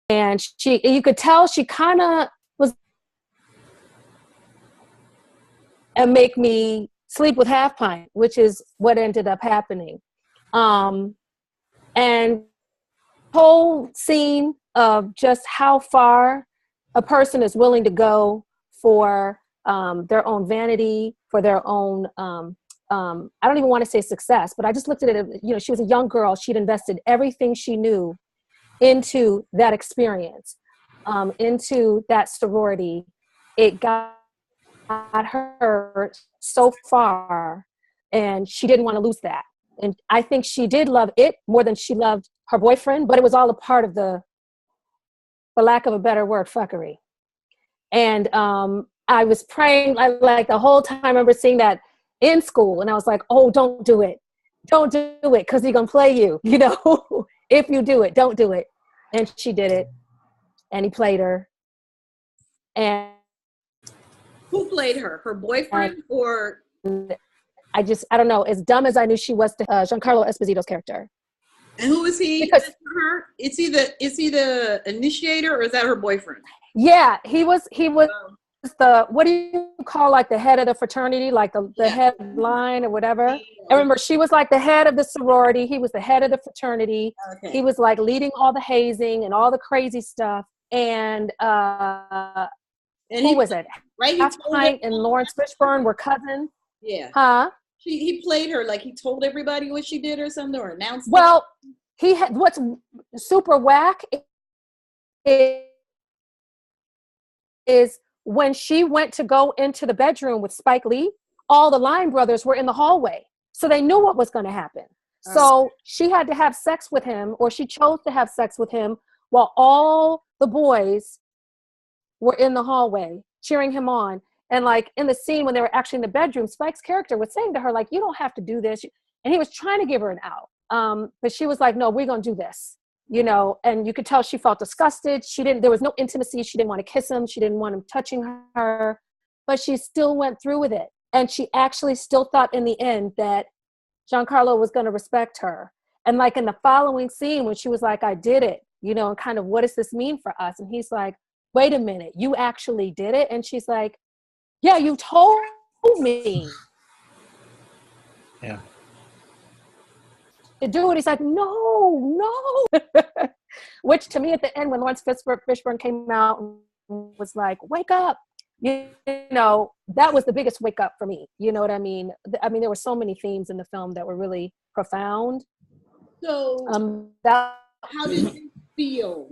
And you could tell she kind of was, and make me sleep with half pint, which is what ended up happening. And whole scene of just how far a person is willing to go for their own vanity, for their own, I don't even want to say success, but I just looked at it, you know, she was a young girl. She'd invested everything she knew into that experience, into that sorority. It got her so far, and she didn't want to lose that. And I think she did love it more than she loved her boyfriend, but it was all a part of the, for lack of a better word, fuckery. And I was praying, like the whole time I remember seeing that in school, and I was like, oh, don't do it. Don't do it, because he's going to play you, you know? If you do it, don't do it. And she did it, and he played her. And who played her? Her boyfriend or? I don't know, as dumb as I knew she was to Giancarlo Esposito's character. And who is he? Because her, is he the initiator, or is that her boyfriend? Yeah, he was the, what do you call, like the head of the fraternity, like the headline or whatever. And remember, she was like the head of the sorority. He was the head of the fraternity. Okay. He was like leading all the hazing and all the crazy stuff. And who was it? Right, Half Pint and Lawrence Fishburne were cousins. Yeah. Huh? He played her, like he told everybody what she did or something, or announced. Well, he had, what's super whack is when she went to go into the bedroom with Spike Lee, all the Line brothers were in the hallway. So they knew what was going to happen. So she had to have sex with him, or she chose to have sex with him, while all the boys were in the hallway cheering him on. And like in the scene when they were actually in the bedroom, Spike's character was saying to her, like, you don't have to do this. And he was trying to give her an out. But she was like, no, we're going to do this, you know? And you could tell she felt disgusted. There was no intimacy. She didn't want to kiss him. She didn't want him touching her, but she still went through with it. And she actually still thought in the end that Giancarlo was going to respect her. And like in the following scene when she was like, I did it, you know, and kind of, what does this mean for us? And he's like, wait a minute, you actually did it? And she's like, yeah, you told me. Yeah. To do it. He's like, no. Which to me at the end, when Lawrence Fishburne came out and was like, wake up, you know, that was the biggest wake up for me. You know what I mean? There were so many themes in the film that were really profound. So how did you feel?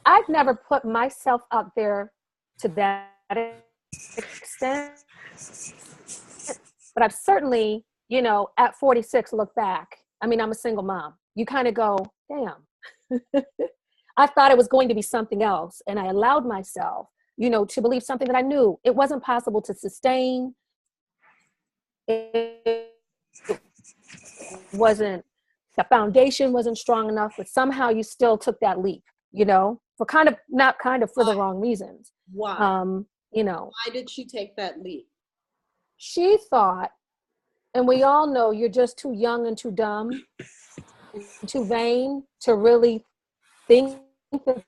I've never put myself out there to that extent, but I've certainly, you know, at 46 look back. I mean, I'm a single mom. You kind of go, damn. I thought it was going to be something else, and I allowed myself, you know, to believe something that I knew it wasn't possible to sustain. It wasn't, the foundation wasn't strong enough, but somehow you still took that leap, you know, for the wrong reasons. Why? You know. Why did she take that leap? She thought, and we all know you're just too young and too dumb, and too vain to really think that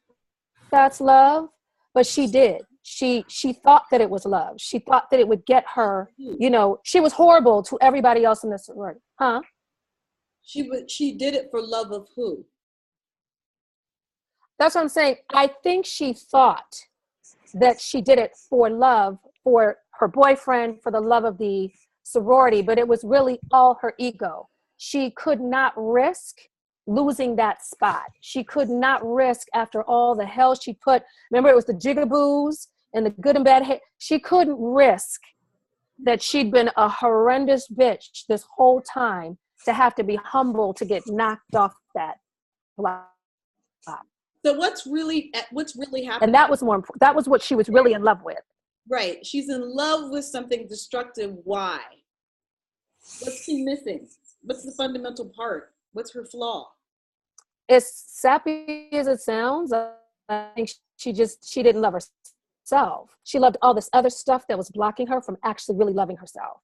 that's love, but she did. She thought that it was love. She thought that it would get her, you know, she was horrible to everybody else in this sorority. Huh? She did it for love of who? That's what I'm saying. I think she thought that she did it for love, for her boyfriend, for the love of the sorority, but it was really all her ego. She could not risk losing that spot. She could not risk, after all the hell she put, remember it was the jigaboos and the good and bad, she couldn't risk that she'd been a horrendous bitch this whole time to have to be humble to get knocked off that block. So what's really happening? And that was that was what she was really in love with. Right. She's in love with something destructive. Why? What's she missing? What's the fundamental part? What's her flaw? As sappy as it sounds, I think she didn't love herself. She loved all this other stuff that was blocking her from actually really loving herself.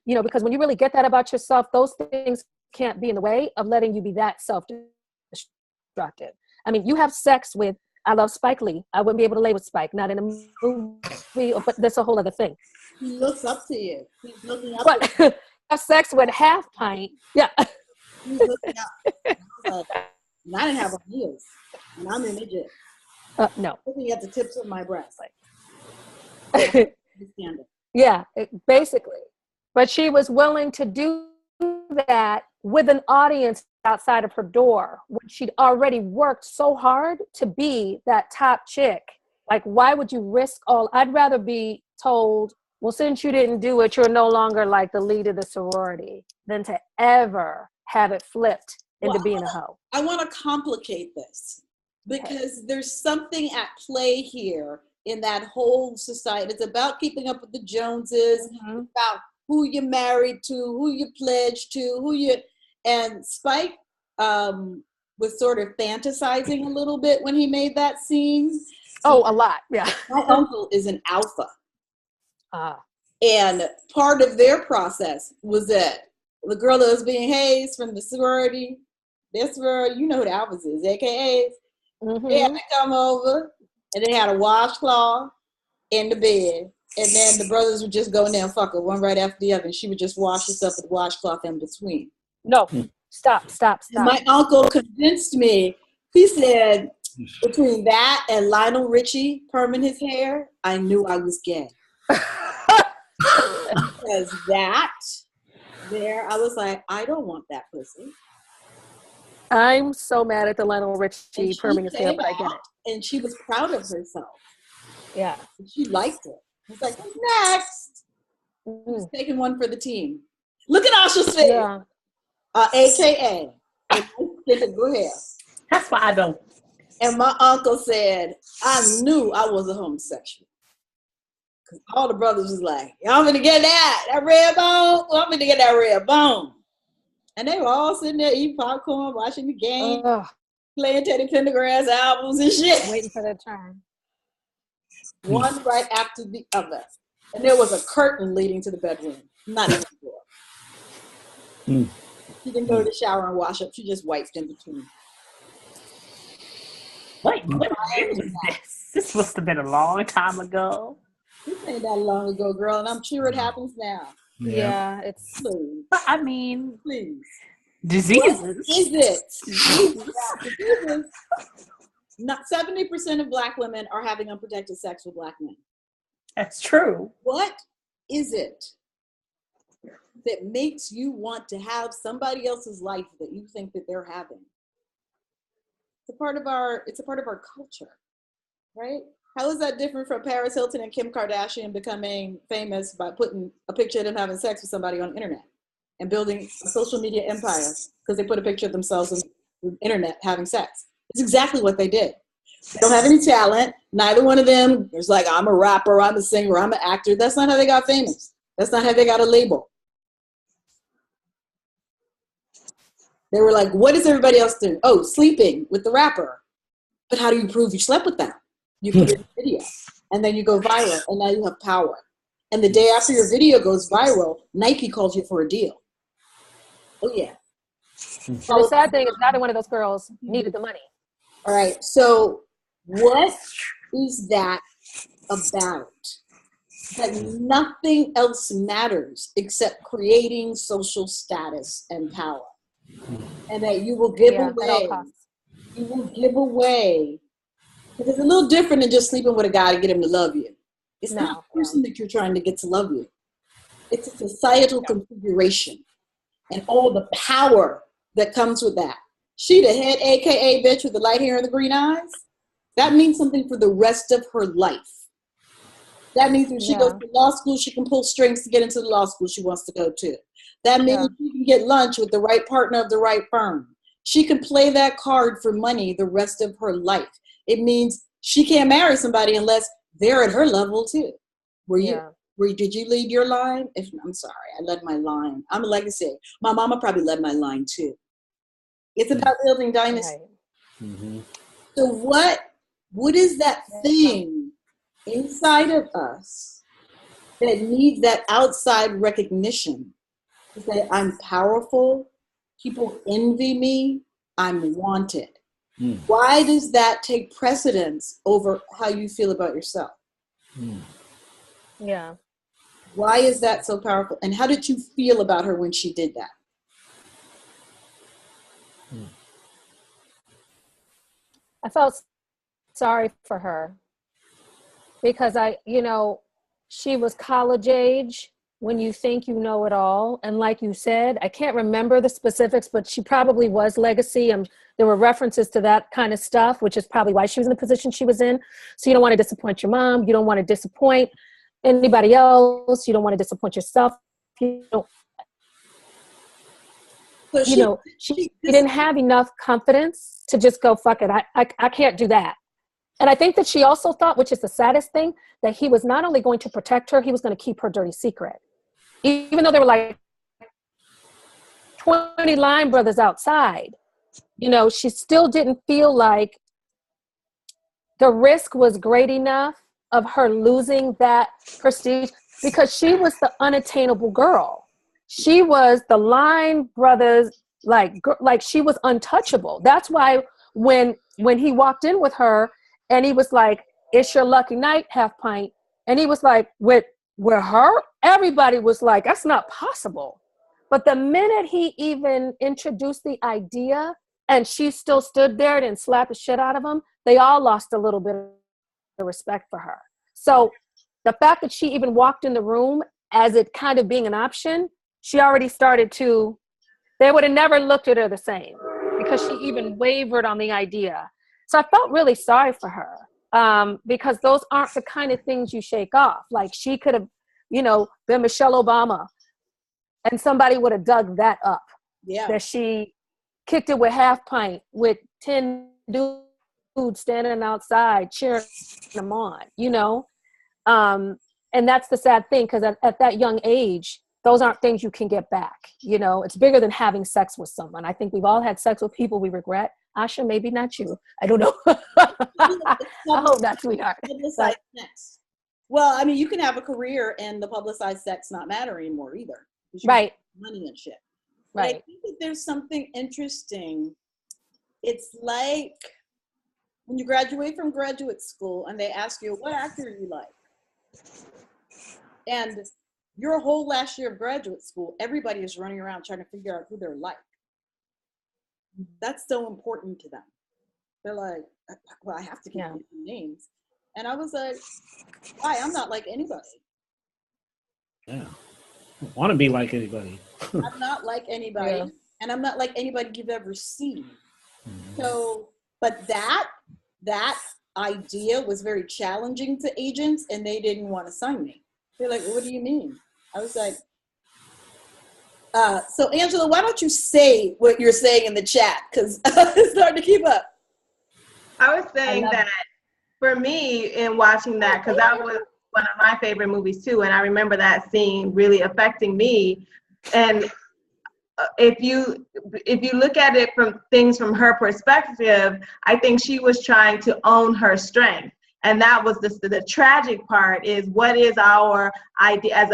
You know, because when you really get that about yourself, those things can't be in the way of letting you be that self-destructive. destructive. I mean, you have sex with, I love Spike Lee. I wouldn't be able to lay with Spike, not in a movie, but that's a whole other thing. He looks up to you. He's looking up But to you. have sex with Half Pint. Yeah. He's looking up. I was like, and I didn't have on heels. And I'm a midget. No. Looking at the tips of my breasts. Yeah, basically. But she was willing to do that with an audience outside of her door when she'd already worked so hard to be that top chick. Like, why would you risk all? I'd rather be told, well, since you didn't do it, you're no longer like the lead of the sorority, than to ever have it flipped into being a hoe. I want to complicate this because there's something at play here in that whole society. It's about keeping up with the Joneses, about who you're married to, who you pledged to, and Spike was sort of fantasizing a little bit when he made that scene. Oh, a lot, yeah. My uncle is an alpha. And part of their process was that the girl that was being hazed from the sorority, their sorority, you know who the alphas is, AKAs, they had to come over and they had a washcloth in the bed. And then the brothers would just go in there and fuck her, one right after the other. And she would just wash herself with washcloth in between. No, stop. And my uncle convinced me. He said, between that and Lionel Richie perming his hair, I knew I was gay. Because that, there, I was like, I don't want that pussy. I'm so mad at the Lionel Richie perming his hair, but I get it. And she was proud of herself. Yeah. She liked it. It's like, who's next? Who's taking one for the team? Look at Asha's face. Yeah. AKA. Go ahead. That's why I don't. And my uncle said, I knew I was a homosexual. Because all the brothers was like, y'all gonna get that red bone? Well, I'm gonna get that red bone. And they were all sitting there eating popcorn, watching the game, playing Teddy Pendergrass albums and shit. Waiting for their turn. One right after the other. And there was a curtain leading to the bedroom. Not even the door. She didn't go to the shower and wash up. She just wiped in between. What year was this? This must have been a long time ago. This ain't that long ago, girl, and I'm sure it happens now. Yeah, it's... Please. I mean... Please. Diseases. What is it? Diseases. Not 70% of Black women are having unprotected sex with Black men. That's true. What is it that makes you want to have somebody else's life that you think that they're having? It's a part of our culture, right? How is that different from Paris Hilton and Kim Kardashian becoming famous by putting a picture of them having sex with somebody on the internet and building a social media empire because they put a picture of themselves on the internet having sex? It's exactly what they did. They don't have any talent. Neither one of them is like, I'm a rapper, I'm a singer, I'm an actor. That's not how they got famous. That's not how they got a label. They were like, what is everybody else doing? Oh, sleeping with the rapper. But how do you prove you slept with them? You put it in a video, and then you go viral, and now you have power. And the day after your video goes viral, Nike calls you for a deal. Oh, yeah. So the sad thing is neither one of those girls needed the money. All right. So what is that about? That nothing else matters except creating social status and power. And that you will give away. You will give away. Because it's a little different than just sleeping with a guy to get him to love you. It's not a person that you're trying to get to love you. It's a societal configuration and all the power that comes with that. She the head AKA bitch with the light hair and the green eyes. That means something for the rest of her life. That means when she goes to law school, she can pull strings to get into the law school she wants to go to. That means she can get lunch with the right partner of the right firm. She can play that card for money the rest of her life. It means she can't marry somebody unless they're at her level too. Did you lead your line? I'm sorry, I led my line. I'm a legacy. My mama probably led my line too. It's about building dynasty. Right. Mm-hmm. So what is that thing inside of us that needs that outside recognition to say, I'm powerful, people envy me, I'm wanted. Mm. Why does that take precedence over how you feel about yourself? Mm. Yeah. Why is that so powerful? And how did you feel about her when she did that? Mm. I felt sorry for her because she was college age when you think you know it all. And like you said, I can't remember the specifics, but she probably was legacy. There were references to that kind of stuff, which is probably why she was in the position she was in. So you don't want to disappoint your mom. You don't want to disappoint anybody else. You don't want to disappoint yourself. You don't, So she didn't have enough confidence to just go, fuck it. I can't do that. And I think that she also thought, which is the saddest thing, that he was not only going to protect her, he was going to keep her dirty secret. Even though there were like 20 line brothers outside, she still didn't feel like the risk was great enough of her losing that prestige because she was the unattainable girl. She was the line brothers, like she was untouchable. That's why when he walked in with her and he was like, "It's your lucky night, half pint," and he was like, with her, everybody was like, "That's not possible." But the minute he even introduced the idea and she still stood there and slapped the shit out of him, they all lost a little bit of respect for her. So the fact that she even walked in the room as it kind of being an option, she already started to, they would have never looked at her the same because she even wavered on the idea. So I felt really sorry for her because those aren't the kind of things you shake off. Like she could have, been Michelle Obama and somebody would have dug that up. Yeah. That she kicked it with half pint with 10 dudes standing outside cheering them on, and that's the sad thing because at that young age, those aren't things you can get back. It's bigger than having sex with someone. I think we've all had sex with people we regret. Asha, maybe not you. I don't know. I hope not, sweetheart. Publicized sex. Well, I mean, you can have a career and the publicized sex not matter anymore either. Right. Money and shit. But Right. I think that there's something interesting. It's like when you graduate from graduate school and they ask you, what actor you like? And your whole last year of graduate school, everybody is running around trying to figure out who they're like. That's so important to them. They're like, well, I have to keep names. And I was like, why? I'm not like anybody. Yeah. I don't want to be like anybody. I'm not like anybody. Yeah. And I'm not like anybody you've ever seen. Mm-hmm. So, but that idea was very challenging to agents and they didn't want to sign me. They're like, well, what do you mean? I was like, so Angela, why don't you say what you're saying in the chat? Because it's hard to keep up. I was saying that for me in watching that, because that was one of my favorite movies too, and I remember that scene really affecting me. And if you look at it from things from her perspective, I think she was trying to own her strength. And that was the tragic part is what is our idea as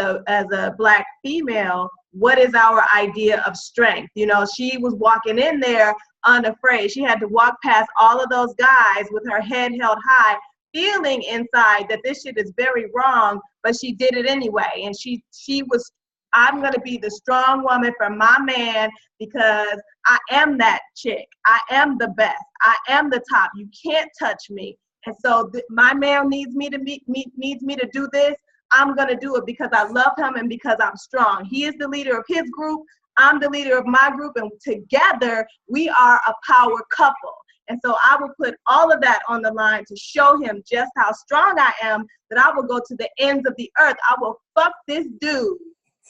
a Black female, what is our idea of strength? She was walking in there unafraid. She had to walk past all of those guys with her head held high, feeling inside that this shit is very wrong, but she did it anyway. And she was, I'm gonna be the strong woman for my man because I am that chick. I am the best. I am the top. You can't touch me. And so my man needs me to do this. I'm gonna do it because I love him and because I'm strong. He is the leader of his group. I'm the leader of my group, and together we are a power couple. And so I will put all of that on the line to show him just how strong I am, that I will go to the ends of the earth. I will fuck this dude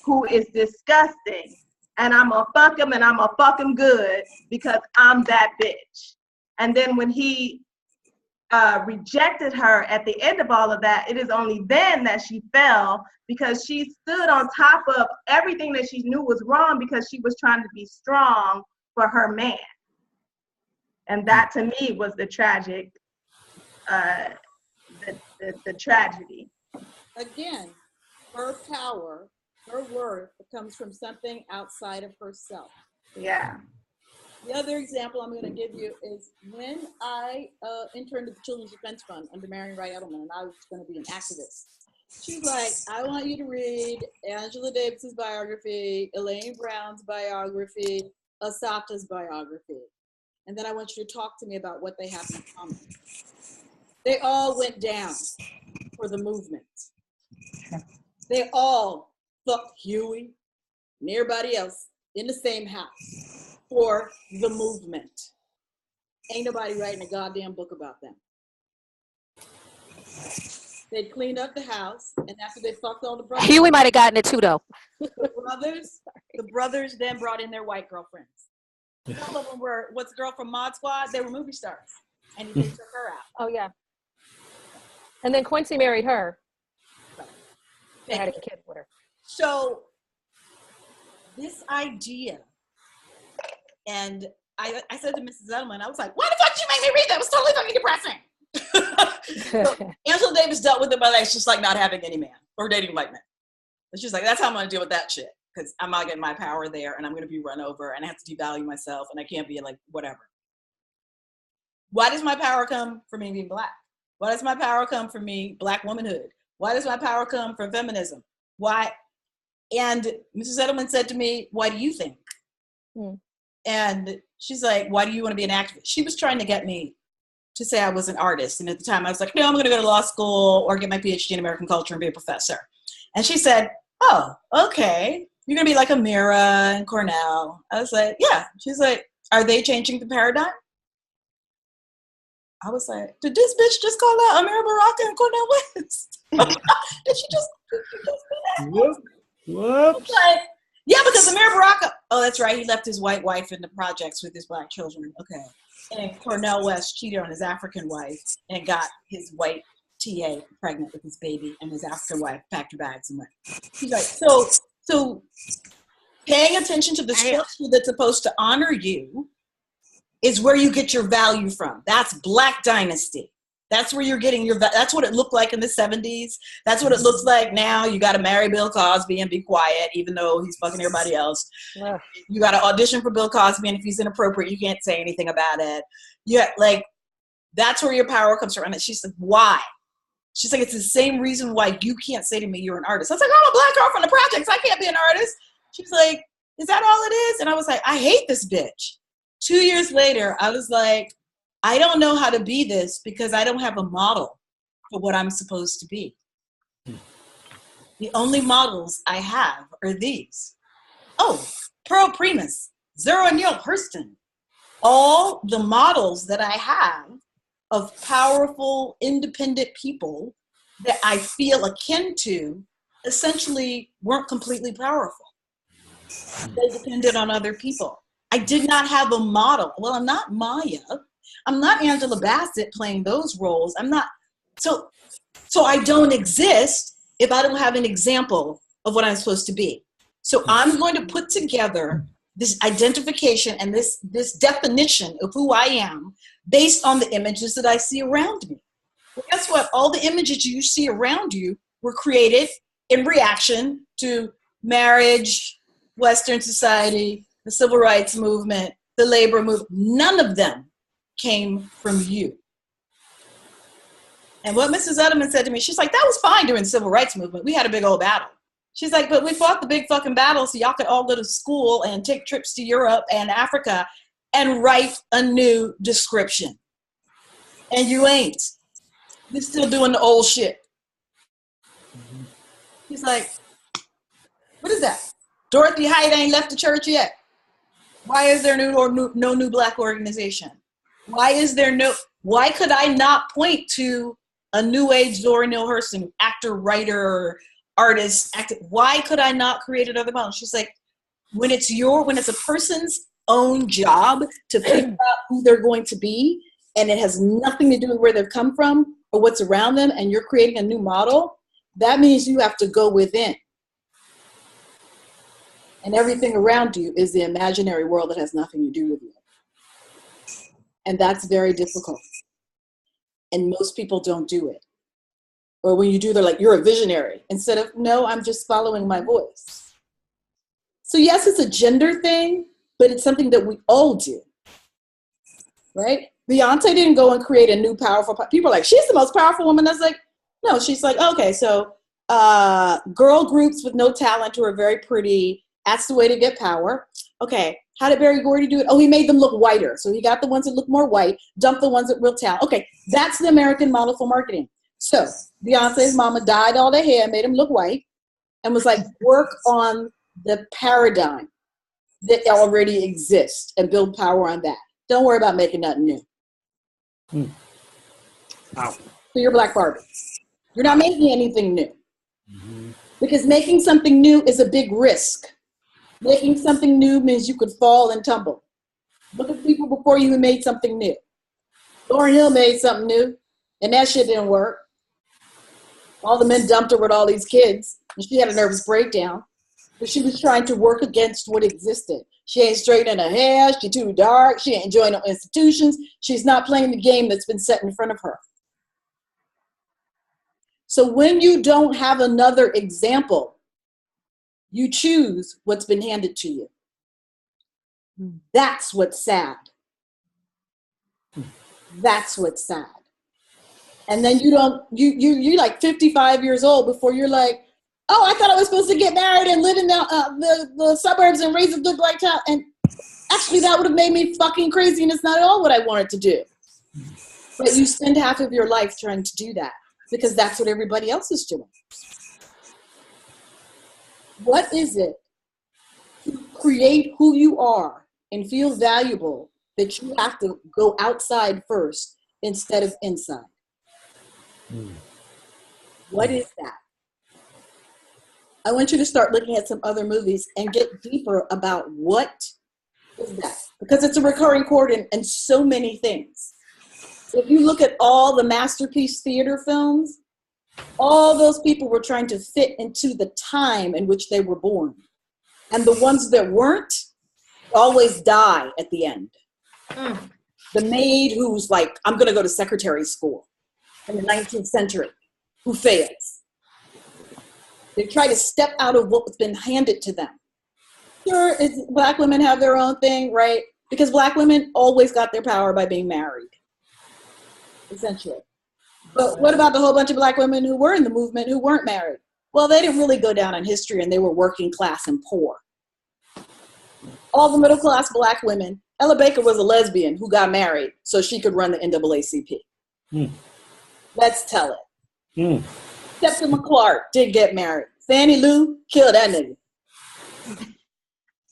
who is disgusting, and I'm gonna fuck him, and I'm gonna fuck him good because I'm that bitch. And then when he rejected her at the end of all of that, it is only then that she fell because she stood on top of everything that she knew was wrong because she was trying to be strong for her man. And that to me was the tragic, the tragedy. Again, her power, her worth comes from something outside of herself. Yeah. The other example I'm going to give you is when I interned at the Children's Defense Fund under Marion Wright Edelman, and I was going to be an activist. She's like, I want you to read Angela Davis's biography, Elaine Brown's biography, Asaka's biography. And then I want you to talk to me about what they have in common. They all went down for the movement. They all fucked Huey and everybody else in the same house for the movement. Ain't nobody writing a goddamn book about them. They cleaned up the house, and after they fucked all the brothers, Huey might have gotten it too, though. the brothers then brought in their white girlfriends. Some of them were, what's the girl from Mod Squad? They were movie stars, and they took her out. Oh, yeah. And then Quincy married her. They had a kid with her. So this idea, and I said to Mrs. Edelman, I was like, why the fuck did you make me read that? It was totally fucking depressing. So Angela Davis dealt with it by like, just like not having any man or dating white men. And she's like, that's how I'm going to deal with that shit. Because I'm not getting my power there, and I'm going to be run over, and I have to devalue myself, and I can't be like, whatever. Why does my power come from me being Black? Why does my power come from me, Black womanhood? Why does my power come from feminism? Why? And Mrs. Edelman said to me, why do you think? And she's like, why do you want to be an activist? She was trying to get me to say I was an artist. And at the time I was like, no, I'm going to go to law school or get my PhD in American culture and be a professor. And she said, oh, okay. You're going to be like Amira and Cornell. I was like, yeah. She's like, are they changing the paradigm? I was like, did this bitch just call out Amira Baraka and Cornell West? Did she just do that? Whoops. Like, yeah, because Amir Baraka, oh, that's right, he left his white wife in the projects with his Black children. Okay. And Cornell West cheated on his African wife and got his white TA pregnant with his baby, and his African wife packed her bags and went. He's like, so paying attention to the structure that's supposed to honor you is where you get your value from. That's Black dynasty. That's where you're getting your, that's what it looked like in the 70s. That's what it looks like now. You got to marry Bill Cosby and be quiet, even though he's fucking everybody else. Yeah. You got to audition for Bill Cosby, and if he's inappropriate, you can't say anything about it. Yeah, like, that's where your power comes from. And she's like, why? She's like, it's the same reason why you can't say to me you're an artist. I was like, I'm a Black girl from the projects. I can't be an artist. She's like, is that all it is? And I was like, I hate this bitch. 2 years later, I was like, I don't know how to be this because I don't have a model for what I'm supposed to be. The only models I have are these. Oh, Pearl Primus, Zora Neale Hurston. All the models that I have of powerful, independent people that I feel akin to essentially weren't completely powerful. They depended on other people. I did not have a model. Well, I'm not Maya. I'm not Angela Bassett playing those roles. I'm not, so I don't exist if I don't have an example of what I'm supposed to be. So I'm going to put together this identification and this definition of who I am based on the images that I see around me. Well, guess what? All the images you see around you were created in reaction to marriage, Western society, the civil rights movement, the labor movement. None of them came from you. And what Mrs. Edelman said to me, she's like, that was fine during the civil rights movement. We had a big old battle. She's like, but we fought the big fucking battle so y'all could all go to school and take trips to Europe and Africa and write a new description. And you ain't. You're still doing the old shit. He's like, what is that? Dorothy Height ain't left the church yet. Why is there no new Black organization? Why could I not point to a new age Zora Neale Hurston, actor, writer, artist, actor? Why could I not create another model? She's like, when it's a person's own job to figure out who they're going to be, and it has nothing to do with where they've come from or what's around them, and you're creating a new model, that means you have to go within. And everything around you is the imaginary world that has nothing to do with you. And that's very difficult. And most people don't do it. Or when you do, they're like, you're a visionary. Instead of, no, I'm just following my voice. So yes, it's a gender thing, but it's something that we all do. right? Beyonce didn't go and create a new powerful. People are like, she's the most powerful woman. That's like, no, she's like, okay, so girl groups with no talent who are very pretty. That's the way to get power. Okay, how did Berry Gordy do it? Oh, he made them look whiter. So he got the ones that look more white, dumped the ones that real talent. Okay, that's the American model for marketing. So Beyonce's mama dyed all their hair, made them look white, and was like, work on the paradigm that already exists and build power on that. Don't worry about making nothing new. Wow. So you're Black Barbie. You're not making anything new. Because making something new is a big risk. Making something new means you could fall and tumble. Look at people before you who made something new. Lauryn Hill made something new, and that shit didn't work. All the men dumped her with all these kids, and she had a nervous breakdown. But she was trying to work against what existed. She ain't straightening her hair, she's too dark, she ain't joining no institutions, she's not playing the game that's been set in front of her. So when you don't have another example, you choose what's been handed to you. That's what's sad. That's what's sad. And then you're like 55 years old before you're like, oh, I thought I was supposed to get married and live in the suburbs and raise a good black child. And actually that would have made me fucking crazy, and it's not at all what I wanted to do. But you spend half of your life trying to do that because that's what everybody else is doing. What is it to create who you are and feel valuable that you have to go outside first instead of inside? What is that? I want you to start looking at some other movies and get deeper about what is that. Because it's a recurring chord in so many things. If you look at all the masterpiece theater films, all those people were trying to fit into the time in which they were born. And the ones that weren't always die at the end. The maid who's like, I'm going to go to secretary school in the 19th century, who fails. They try to step out of what's been handed to them. Sure, Black women have their own thing, right? Because Black women always got their power by being married, essentially. But what about the whole bunch of Black women who were in the movement who weren't married? Well, they didn't really go down in history, and they were working class and poor. All the middle class Black women, Ella Baker was a lesbian who got married so she could run the NAACP. Let's tell it. Septima Clark did get married. Fannie Lou killed that nigga.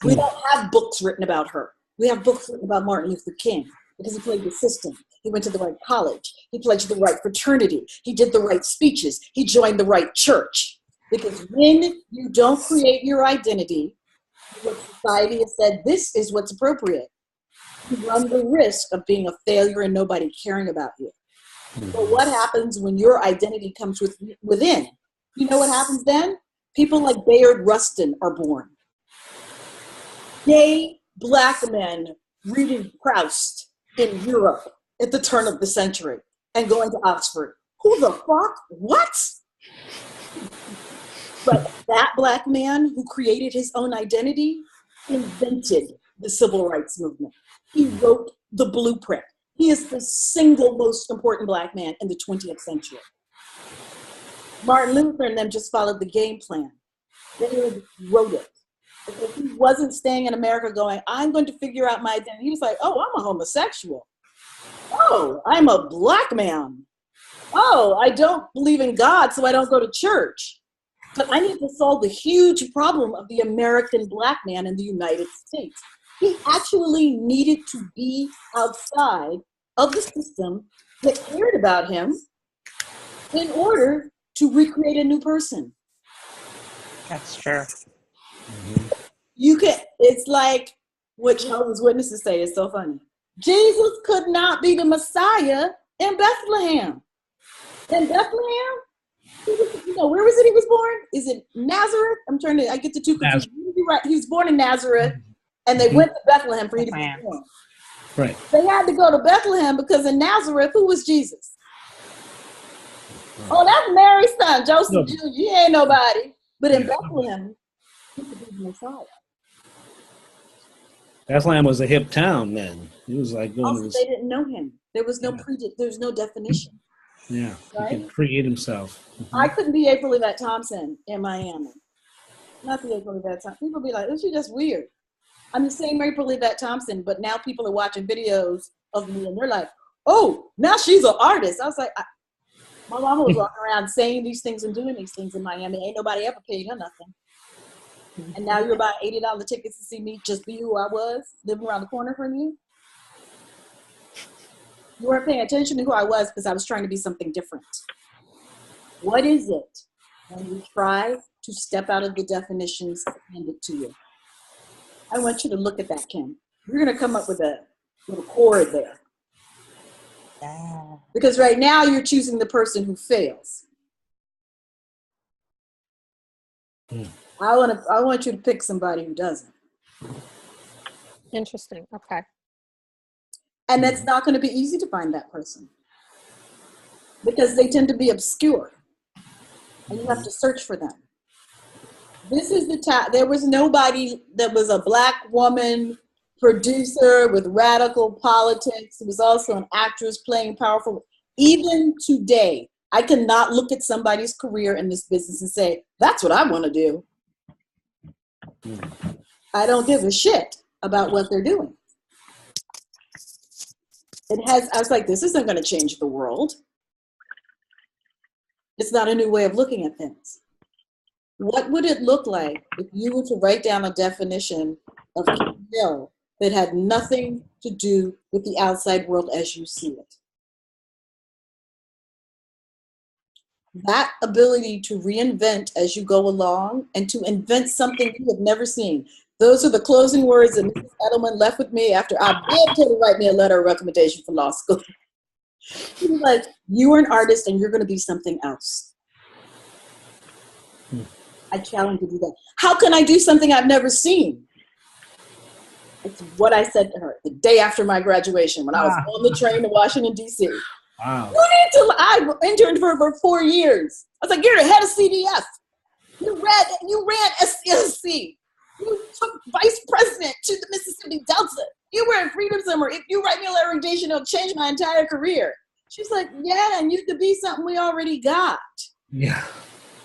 We don't have books written about her. We have books written about Martin Luther King because he played the system. He went to the right college. He pledged the right fraternity. He did the right speeches. He joined the right church. Because when you don't create your identity, what society has said, this is what's appropriate, you run the risk of being a failure and nobody caring about you. But what happens when your identity comes within? You know what happens then? People like Bayard Rustin are born. Gay Black men reading Proust in Europe at the turn of the century and going to Oxford. Who the fuck? What? But that Black man who created his own identity invented the civil rights movement. He wrote the blueprint. He is the single most important Black man in the 20th century. Martin Luther and them just followed the game plan. They wrote it. Because he wasn't staying in America going, I'm going to figure out my identity. He was like, oh, I'm a homosexual. Oh, I'm a Black man. Oh, I don't believe in God, so I don't go to church. But I need to solve the huge problem of the American Black man in the United States. He actually needed to be outside of the system that cared about him in order to recreate a new person. That's true. It's like what Jehovah's Witnesses say is so funny. Jesus could not be the Messiah in Bethlehem. In Bethlehem? Where was it he was born? Is it Nazareth? I get the two confused. Right. He was born in Nazareth, and they went to Bethlehem for him to be born. Right. They had to go to Bethlehem because in Nazareth, who was Jesus? Oh, that's Mary's son, Joseph Jr. He ain't nobody. But in Bethlehem, he could be the Messiah. Bethlehem was a hip town then. It was like going Also, to this. they didn't know him. There was no Yeah. there's no definition. Yeah, Right? he could create himself. I couldn't be April Yvette Thompson in Miami. Not the April Yvette Thompson. People be like, "Oh, she's just weird." I'm the same April Yvette Thompson, but now people are watching videos of me and they're like, "Oh, now she's an artist." I was like, my mama was walking around saying these things and doing these things in Miami. Ain't nobody ever paid her nothing. And now you're buying $80 tickets to see me just be who I was, living around the corner from you. You weren't paying attention to who I was because I was trying to be something different. What is it when you try to step out of the definitions handed to you? I want you to look at that, Kim. You're going to come up with a little chord there. Because right now you're choosing the person who fails. I want you to pick somebody who doesn't. Interesting. Okay. And that's not going to be easy to find that person because they tend to be obscure and you have to search for them. This is the time. There was nobody that was a Black woman producer with radical politics. It was also an actress playing powerful. Even today, I cannot look at somebody's career in this business and say, that's what I want to do. I don't give a shit about what they're doing. I was like, this isn't going to change the world. It's not a new way of looking at things. What would it look like if you were to write down a definition of Kim Hill that had nothing to do with the outside world as you see it? That ability to reinvent as you go along and to invent something you have never seen. Those are the closing words that Mrs. Edelman left with me after I begged her to write me a letter of recommendation for law school. She was like, you are an artist and you're going to be something else. I challenge you to do that. How can I do something I've never seen? It's what I said to her the day after my graduation when I was on the train to Washington, D.C. Wow. I interned for her for 4 years. I was like, you're the head of CDF. You ran SCLC. You took vice president to the Mississippi Delta. You were in Freedom Summer. If you write me a letter of recommendation, it'll change my entire career. She's like, yeah, and you could be something we already got. Yeah.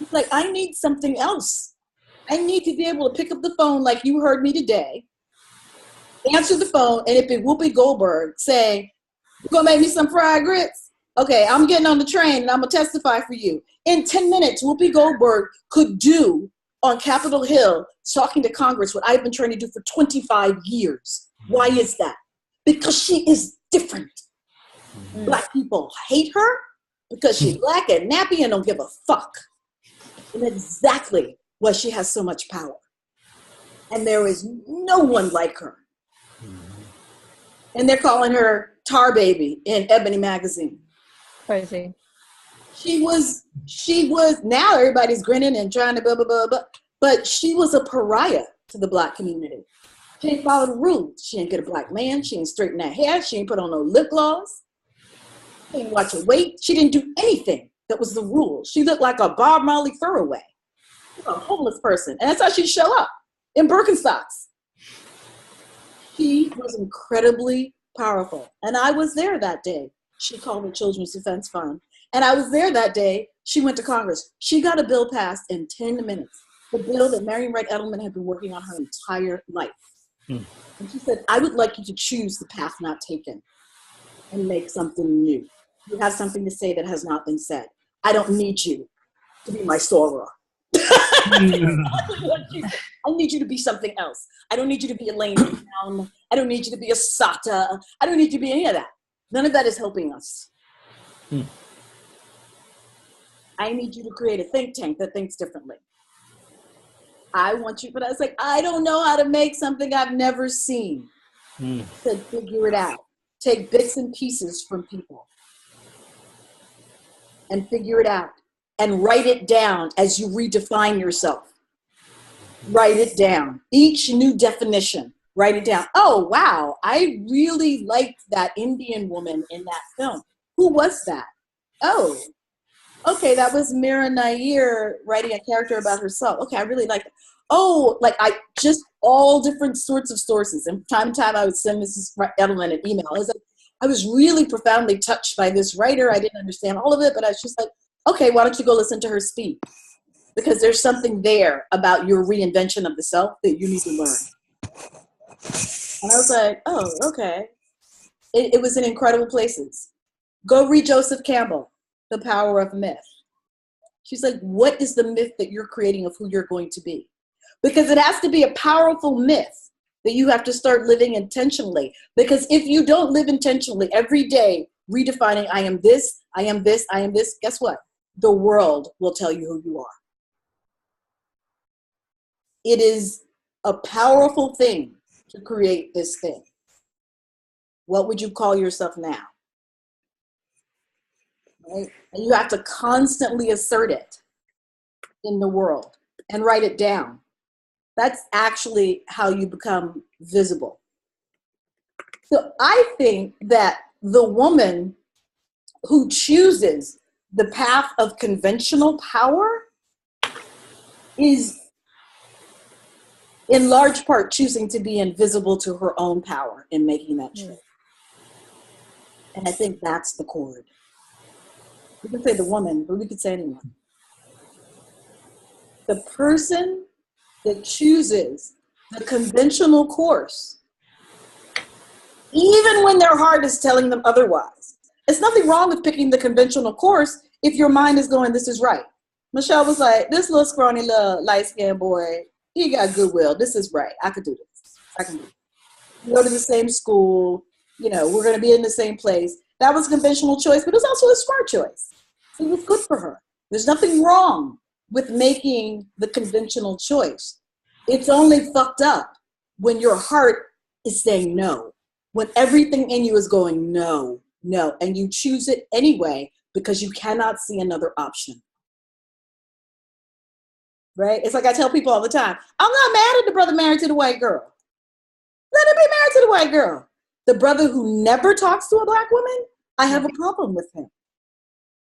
It's like, I need something else. I need to be able to pick up the phone like you heard me today, answer the phone, and if it Whoopi Goldberg say, you gonna make me some fried grits? Okay, I'm getting on the train and I'm gonna testify for you. In 10 minutes, Whoopi Goldberg could do on Capitol Hill talking to Congress what I've been trying to do for 25 years. Why is that? Because she is different. Black people hate her because she's Black and nappy and don't give a fuck. And that's exactly why she has so much power. And there is no one like her. And they're calling her Tar Baby in Ebony magazine. Crazy. She was, now everybody's grinning and trying to blah, blah, blah, blah. But she was a pariah to the Black community. She ain't follow the rules. She ain't get a Black man. She ain't straighten that hair. She ain't put on no lip gloss. She ain't watch her weight. She didn't do anything that was the rule. She looked like a Bob Marley throwaway. A homeless person. And that's how she'd show up, in Birkenstocks. She was incredibly powerful. And I was there that day. She called the Children's Defense Fund. And I was there that day. She went to Congress. She got a bill passed in 10 minutes. The bill that Marian Wright Edelman had been working on her entire life. And she said, I would like you to choose the path not taken and make something new. You have something to say that has not been said. I don't need you to be my soror. I need you to be something else. I don't need you to be Elaine Brown. I don't need you to be a Sata. I don't need you to be any of that. None of that is helping us. I need you to create a think tank that thinks differently. I want you, but I was like, I don't know how to make something I've never seen. To figure it out. Take bits and pieces from people and figure it out and write it down as you redefine yourself. Write it down. Each new definition, write it down. Oh, wow, I really liked that Indian woman in that film. Who was that? Oh, okay, that was Mira Nair writing a character about herself. Okay, I really liked it. Oh, like I just all different sorts of sources. And time to time I would send Mrs. Edelman an email. I was really profoundly touched by this writer. I didn't understand all of it, but I was just like, okay, why don't you go listen to her speak? Because there's something there about your reinvention of the self that you need to learn. And I was like, oh, okay. It was in incredible places. Go read Joseph Campbell, The Power of Myth. She's like, what is the myth that you're creating of who you're going to be? Because it has to be a powerful myth that you have to start living intentionally. Because if you don't live intentionally every day, redefining, I am this, I am this, I am this, guess what? The world will tell you who you are. It is a powerful thing to create this thing. What would you call yourself now? Right? And you have to constantly assert it in the world and write it down. That's actually how you become visible. So I think that the woman who chooses the path of conventional power is in large part choosing to be invisible to her own power in making that choice. And I think that's the chord. We could say the woman, but we could say anyone. The person that chooses the conventional course, even when their heart is telling them otherwise. It's nothing wrong with picking the conventional course if your mind is going, this is right. Michelle was like, this little scrawny little light-skinned boy, he got goodwill. This is right. I could do this. I can do it. We go to the same school. You know, we're going to be in the same place. That was a conventional choice, but it was also a smart choice. It was good for her. There's nothing wrong with making the conventional choice. It's only fucked up when your heart is saying no, when everything in you is going no, no, and you choose it anyway because you cannot see another option. Right? It's like I tell people all the time, I'm not mad at the brother married to the white girl. Let him be married to the white girl. The brother who never talks to a black woman, I have a problem with him.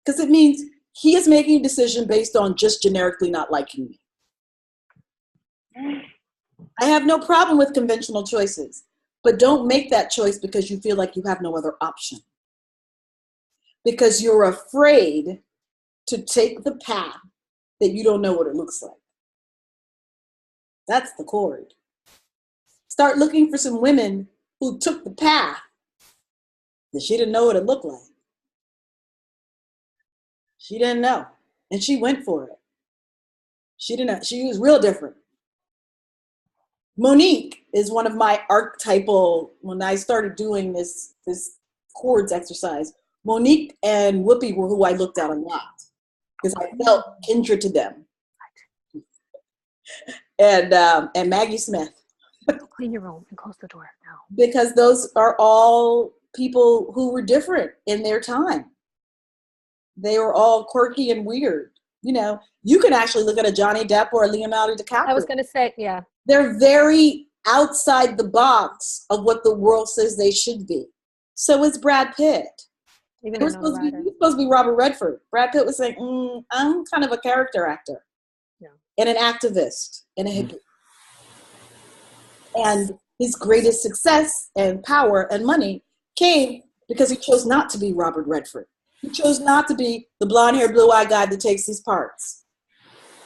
Because it means he is making a decision based on just generically not liking me. I have no problem with conventional choices, but don't make that choice because you feel like you have no other option. Because you're afraid to take the path that you don't know what it looks like. That's the chord. Start looking for some women who took the path that she didn't know what it looked like. She didn't know, and she went for it. She didn't know. She was real different. Monique is one of my archetypal, when I started doing this chords exercise, Monique and Whoopi were who I looked at a lot because I felt kindred to them. And Maggie Smith. Clean your room and close the door now. Because those are all people who were different in their time. They were all quirky and weird. You know, you can actually look at a Johnny Depp or a Leonardo DiCaprio. I was going to say, yeah. They're very outside the box of what the world says they should be. So is Brad Pitt. He was supposed to be Robert Redford. Brad Pitt was saying, I'm kind of a character actor. Yeah. And an activist and a hippie. And his greatest success and power and money came because he chose not to be Robert Redford. He chose not to be the blonde-haired, blue-eyed guy that takes these parts.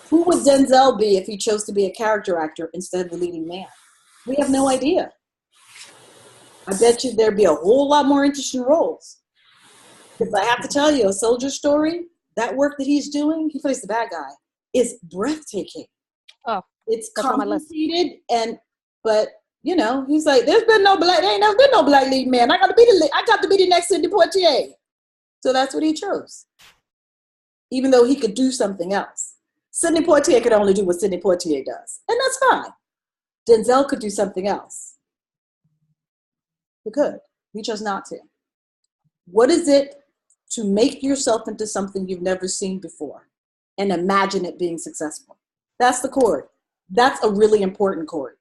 Who would Denzel be if he chose to be a character actor instead of the leading man? We have no idea. I bet you there'd be a whole lot more interesting roles. Because I have to tell you, A Soldier Story, that work that he's doing, he plays the bad guy, is breathtaking. Oh, it's complicated, but you know, he's like, there ain't never been no black lead man. I got to be the next Sidney Poitier. So that's what he chose. Even though he could do something else. Sidney Poitier could only do what Sidney Poitier does. And that's fine. Denzel could do something else. He could. He chose not to. What is it to make yourself into something you've never seen before and imagine it being successful? That's the chord. That's a really important chord.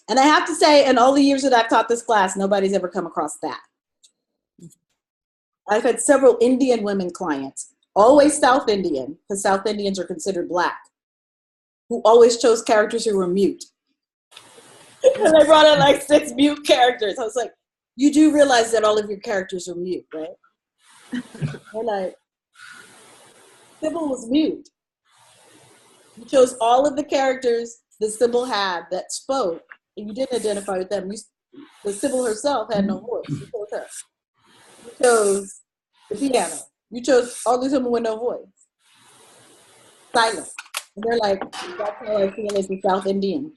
And I have to say, in all the years that I've taught this class, nobody's ever come across that. I've had several Indian women clients, always South Indian, because South Indians are considered black. who always chose characters who were mute. And they brought in like 6 mute characters. I was like, you do realize that all of your characters are mute, right? They're like, Sybil was mute. You chose all of the characters that Sybil had that spoke, and you didn't identify with them. The Sybil herself had no voice. You chose her. You chose the piano. You chose all these women with no voice. Silent. And they're like, that's how I feel as a South Indian.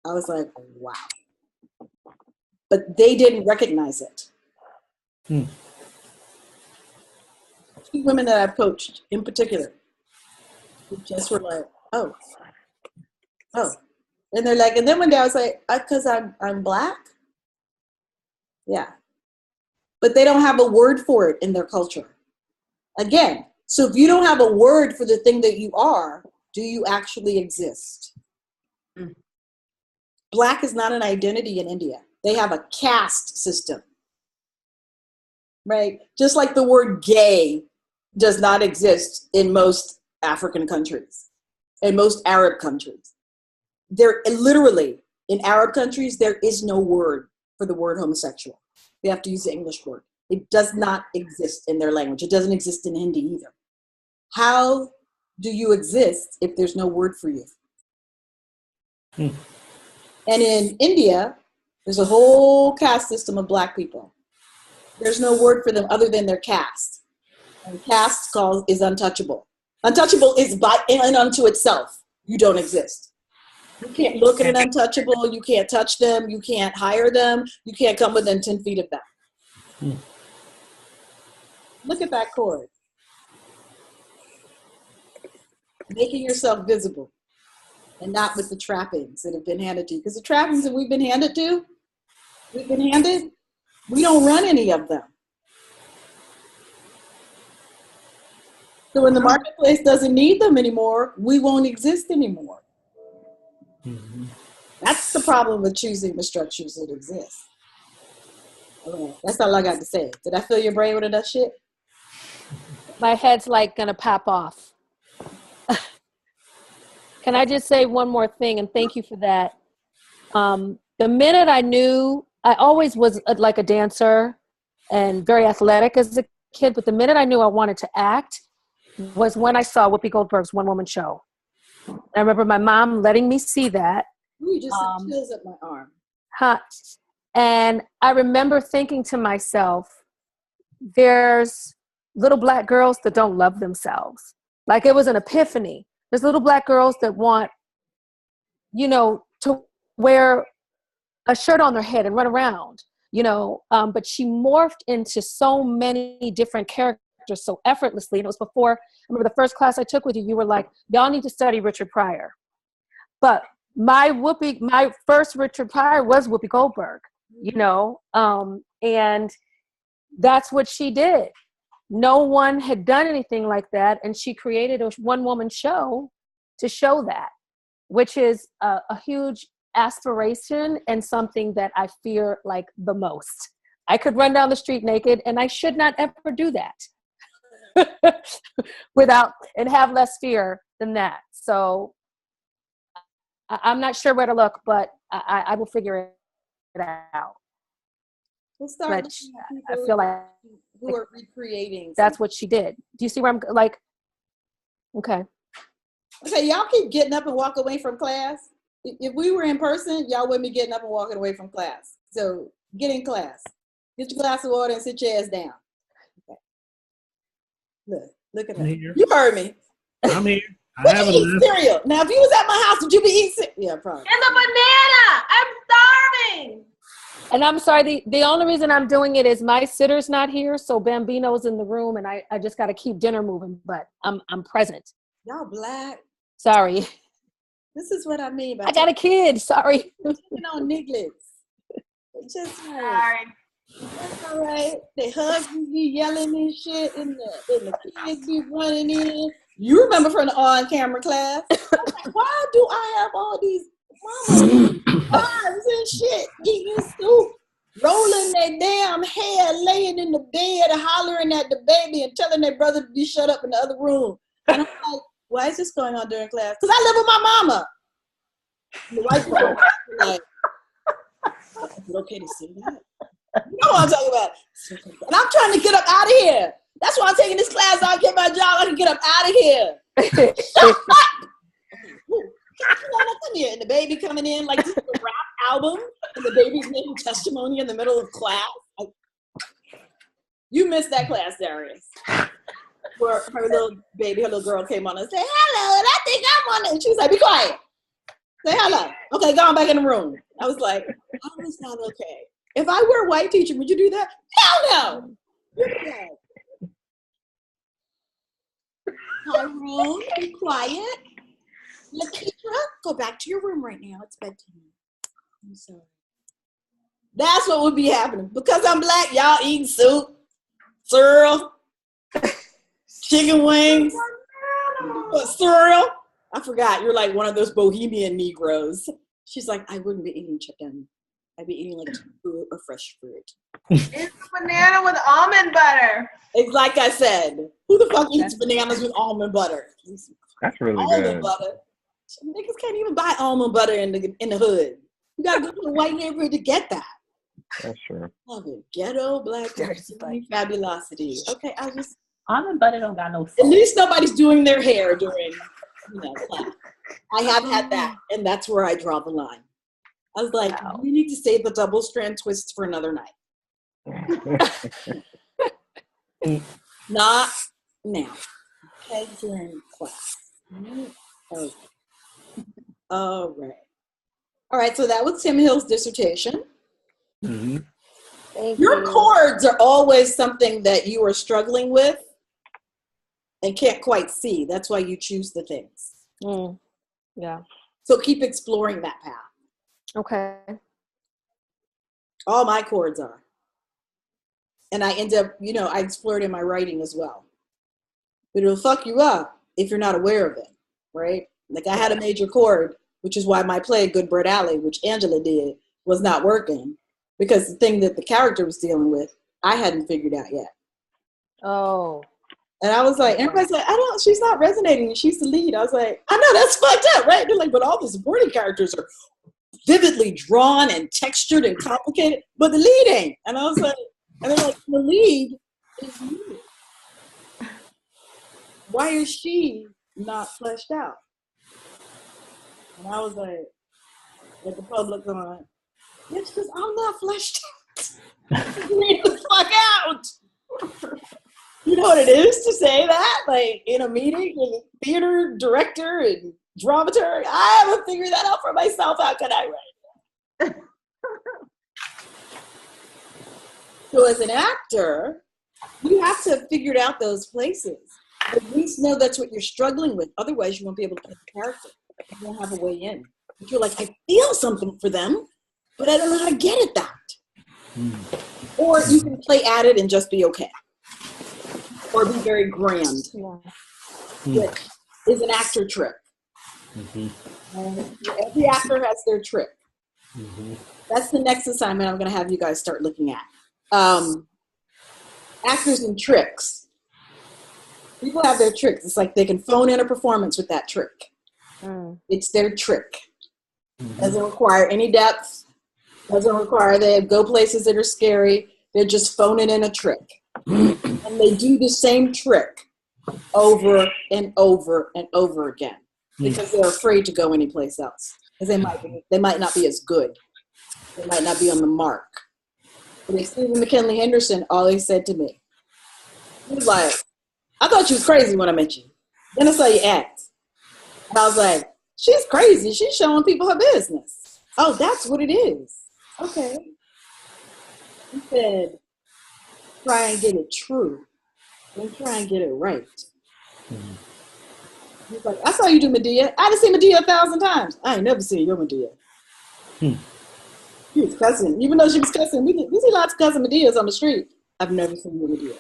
I was like, wow. But they didn't recognize it. 2 women that I've coached in particular, who just were like, oh. And they're like, and then one day I was like, because I'm Black? Yeah. But they don't have a word for it in their culture. Again, so if you don't have a word for the thing that you are, do you actually exist? Black is not an identity in India. They have a caste system, right? Just like the word gay does not exist in most African countries, in most Arab countries. There literally, in Arab countries, there is no word for the word homosexual. They have to use the English word. It does not exist in their language. It doesn't exist in Hindi either. How do you exist if there's no word for you? And in India, there's a whole caste system of Black people. There's no word for them other than their caste. And caste is untouchable. Untouchable is by and unto itself. You don't exist. You can't look at an untouchable. You can't touch them. You can't hire them. You can't come within 10 feet of them. Look at that cord. Making yourself visible. And not with the trappings that have been handed to you. Because the trappings that we've been handed, we don't run any of them. So when the marketplace doesn't need them anymore, we won't exist anymore. That's the problem with choosing the structures that exist. Okay, that's all I got to say. Did I fill your brain with enough shit? My head's like gonna pop off. Can I just say one more thing, and thank you for that. The minute I knew, I always was like a dancer and very athletic as a kid, but the minute I knew I wanted to act was when I saw Whoopi Goldberg's One Woman Show. I remember my mom letting me see that. Ooh, you just sent chills up my arm. And I remember thinking to myself, there's little Black girls that don't love themselves. Like it was an epiphany. There's little Black girls that want, to wear a shirt on their head and run around, but she morphed into so many different characters so effortlessly. And it was before, I remember the first class I took with you, you were like, y'all need to study Richard Pryor. But my first Richard Pryor was Whoopi Goldberg, and that's what she did. No one had done anything like that, and she created a one-woman show to show that, which is a huge aspiration and something that I fear like the most. I could run down the street naked, and I should not ever do that and have less fear than that. So I'm not sure where to look, but I will figure it out. We'll start. I feel like who are recreating. That's what she did. Do you see where I'm like? Okay, y'all keep getting up and walk away from class. If we were in person, y'all wouldn't be getting up and walking away from class. So get in class. Get your glass of water and sit your ass down. Okay. Look at me. You heard me. I'm here. I have eat cereal. Now, if you was at my house, would you be eating cereal? Yeah, probably. And the banana. I'm starving. And I'm sorry, the only reason I'm doing it is my sitter's not here, so Bambino's in the room, and I just got to keep dinner moving, but I'm present. Y'all Black. Sorry. This is what I mean by I got a kid, sorry. On nigglets. Just sorry. That's all right. They hug you, be yelling and shit, and the kids be running in. You remember from the on-camera class? Like, why do I have all these mamas and shit eating soup, rolling their damn hair, laying in the bed, hollering at the baby, and telling their brother to be shut up in the other room? And I'm like, why is this going on during class? Because I live with my mama. And the white girl was like, is it okay to say that? You know what I'm talking about. And I'm trying to get up out of here. That's why I'm taking this class. I'll get my job. I can get up out of here. Shut up. Come here. And the baby coming in like this is a rap album. And the baby's making testimony in the middle of class. You missed that class, Darius. Where her little baby, her little girl came on and said, hello, and I think I'm on it. And she was like, be quiet. Say hello. Okay, go on back in the room. I was like, how is that okay? If I were a white teacher, would you do that? Hell no. Tyrone, be quiet. Lakeisha, go back to your room right now. It's bedtime. I'm sorry. That's what would be happening. Because I'm black, y'all eating soup, cereal, chicken wings, cereal. I forgot. You're like one of those bohemian Negroes. She's like, I wouldn't be eating chicken. I'd be eating like fruit or fresh fruit. It's a banana with almond butter. It's like I said. Who the fuck eats bananas with almond butter? That's really Almond good. butter. Niggas can't even buy almond butter in the hood. You gotta go to the white neighborhood to get that. That's true. Love it. Ghetto black fabulosity. Okay, Almond butter don't got no at salt. least nobody's doing their hair during, class. I have had that, and that's where I draw the line. I was like, Wow. we need to save the double strand twists for another night. Not now. Okay, during class. Okay. All right. All right, so that was Tim Hill's dissertation. Mm-hmm. Thank Your you. chords are always something that you are struggling with and can't quite see. That's why you choose the things. Yeah. So keep exploring that path. Okay. All my chords are. And I end up, I explore it in my writing as well. But it'll fuck you up if you're not aware of it, right? Like I had a major chord, which is why my play Good Bird Alley, which Angela did, was not working. Because the thing that the character was dealing with, I hadn't figured out yet. Oh. And I was like, everybody's like, she's not resonating. She's the lead. I was like, I know, that's fucked up, right? They're like, but all the supporting characters are vividly drawn and textured and complicated, but the lead ain't. And I was like, and they're like, the lead is you. Why is she not fleshed out? And I was like the public going, it's because I'm not fleshed out. Get the fuck out. You know what it is to say that? Like in a meeting with a theater director and dramaturg? I haven't figured that out for myself. How can I write? So as an actor, you have to have figured out those places. At least know that's what you're struggling with. Otherwise, you won't be able to play the character. You won't have a way in. But you're like, I feel something for them, but I don't know how to get at that. Or you can play at it and just be okay. Or be very grand. Yeah. Which is an actor trick. And every actor has their trick. That's the next assignment I'm going to have you guys start looking at. Actors and tricks. People have their tricks. It's like they can phone in a performance with that trick. It's their trick. Doesn't require any depth. Doesn't require they go places that are scary. They're just phoning in a trick. And they do the same trick over and over and over again because they're afraid to go anyplace else. Because they might not be as good. They might not be on the mark. But Stephen McKinley Henderson always said to me, he was like, I thought you was crazy when I met you. Then I saw you act. And I was like, she's crazy. She's showing people her business. Oh, that's what it is. Okay. He said, try and get it true. Don't try and get it right. He's like, I saw you do Medea. I done seen Medea 1,000 times. I ain't never seen your Medea. She was cussing. Even though she was cussing, we see lots of cussing Medeas on the street. I've never seen your Medea.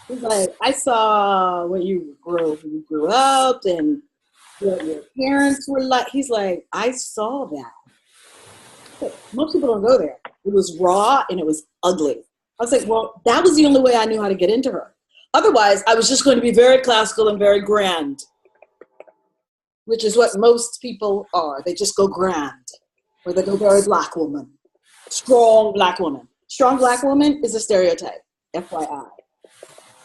He's like, I saw when you grew up and what your parents were like. He's like, I saw that. Most people don't go there. It was raw and it was ugly. I was like, well, that was the only way I knew how to get into her. Otherwise, I was just going to be very classical and very grand, which is what most people are. They just go grand, or they go very black woman, strong black woman. Strong black woman is a stereotype, FYI.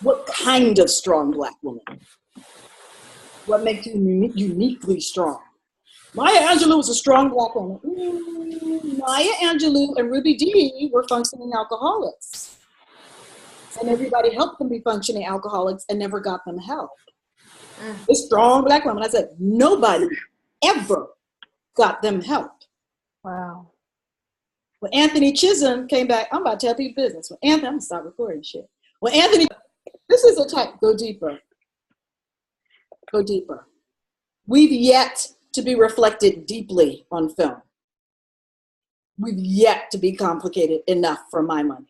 What kind of strong black woman? What makes you uniquely strong? Maya Angelou was a strong black woman. Maya Angelou and Ruby Dee were functioning alcoholics. And everybody helped them be functioning alcoholics and never got them help. A strong black woman. I said, nobody ever got them help. Wow. When Anthony Chisholm came back, I'm about to tell people business. When Anthony, I'm gonna start recording shit. When Anthony, this is a type, go deeper. Go deeper. We've yet to be reflected deeply on film. We've yet to be complicated enough for my money.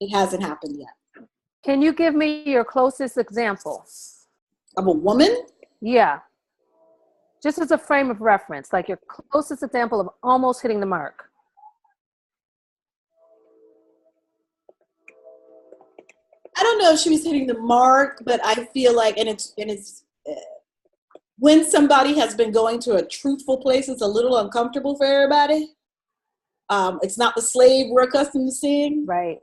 It hasn't happened yet. Can you give me your closest example? Of a woman? Yeah. Just as a frame of reference, like your closest example of almost hitting the mark. I don't know if she was hitting the mark, but I feel like, and it's when somebody has been going to a truthful place, it's a little uncomfortable for everybody. It's not the slave we're accustomed to seeing. Right.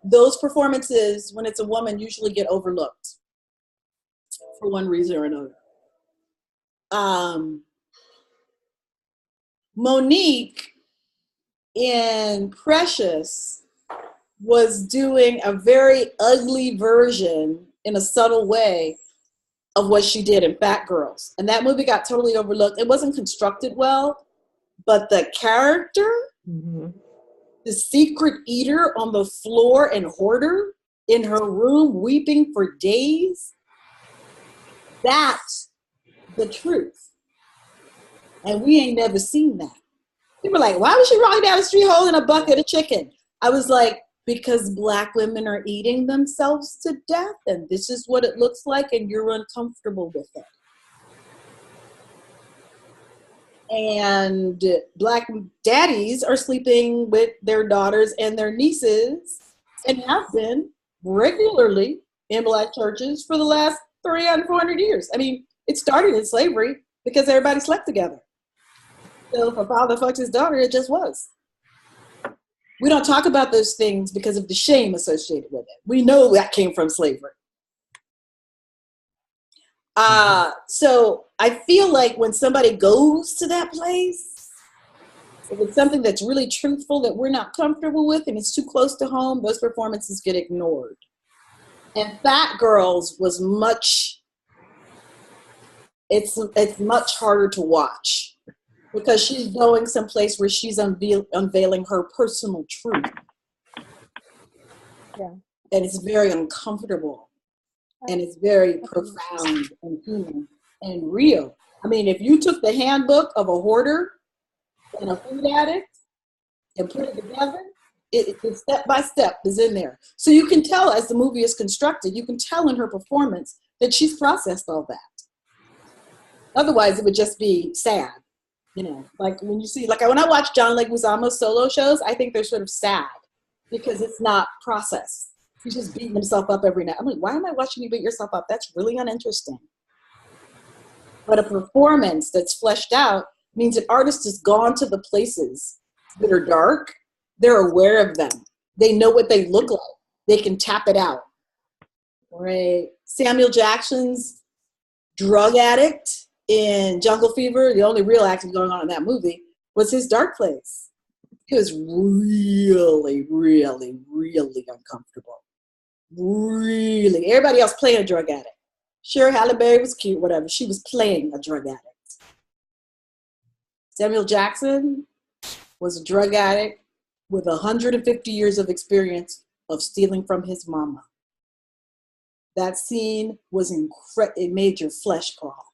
Those performances, when it's a woman, usually get overlooked for one reason or another. Monique in Precious was doing a very ugly version in a subtle way of what she did in Fat Girls. And that movie got totally overlooked. It wasn't constructed well, but the character, the secret eater on the floor and hoarder in her room weeping for days, that's the truth. And we ain't never seen that. People are like, why was she rolling down the street holding a bucket of chicken? I was like, because Black women are eating themselves to death, and this is what it looks like, and you're uncomfortable with it. And Black daddies are sleeping with their daughters and their nieces, and have been regularly in Black churches for the last 300, 400 years. I mean, it started in slavery because everybody slept together. So if a father fucked his daughter, it just was. We don't talk about those things because of the shame associated with it. We know that came from slavery. So I feel like when somebody goes to that place, if it's something that's really truthful that we're not comfortable with and it's too close to home, those performances get ignored. And Fat Girls was it's much harder to watch, because she's going someplace where she's unveiling her personal truth. Yeah. And it's very uncomfortable. And it's very profound and human and real. I mean, if you took the handbook of a hoarder and a food addict and put it together, it step by step is in there. So you can tell as the movie is constructed, you can tell in her performance that she's processed all that. Otherwise, it would just be sad. You know, like when you see, like when I watch John Leguizamo's solo shows, I think they're sort of sad because it's not processed. He's just beating himself up every night. I'm like, why am I watching you beat yourself up? That's really uninteresting. But a performance that's fleshed out means an artist has gone to the places that are dark. They're aware of them. They know what they look like. They can tap it out. Right? Samuel Jackson's drug addict in Jungle Fever, the only real acting going on in that movie, was his dark place. He was really, really, really uncomfortable. Really. Everybody else playing a drug addict. Sure, Halle Berry was cute, whatever. She was playing a drug addict. Samuel Jackson was a drug addict with 150 years of experience of stealing from his mama. That scene was incredible. It made your flesh crawl.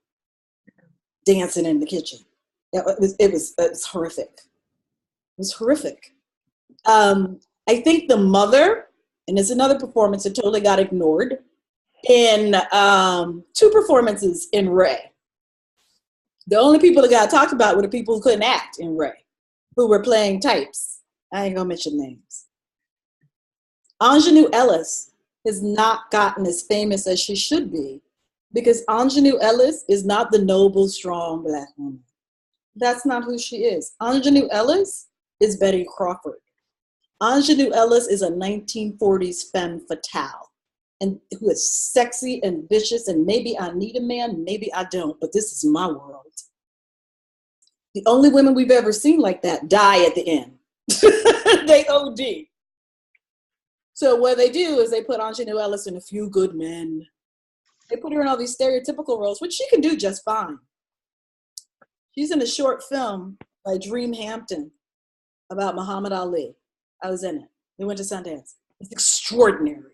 Dancing in the kitchen. It was horrific. It was horrific. I think The Mother, and it's another performance that totally got ignored, in two performances in Ray. The only people that got talked about were the people who couldn't act in Ray, who were playing types. I ain't gonna mention names. Ingenue Ellis has not gotten as famous as she should be because Ingenue Ellis is not the noble, strong Black woman. That's not who she is. Ingenue Ellis is Betty Crawford. Ingenue Ellis is a 1940s femme fatale and who is sexy and vicious, and maybe I need a man, maybe I don't, but this is my world. The only women we've ever seen like that die at the end. They OD. So what they do is they put Ingenue Ellis in A Few Good Men. They put her in all these stereotypical roles, which she can do just fine. She's in a short film by Dream Hampton about Muhammad Ali. I was in it. They went to Sundance. It's extraordinary.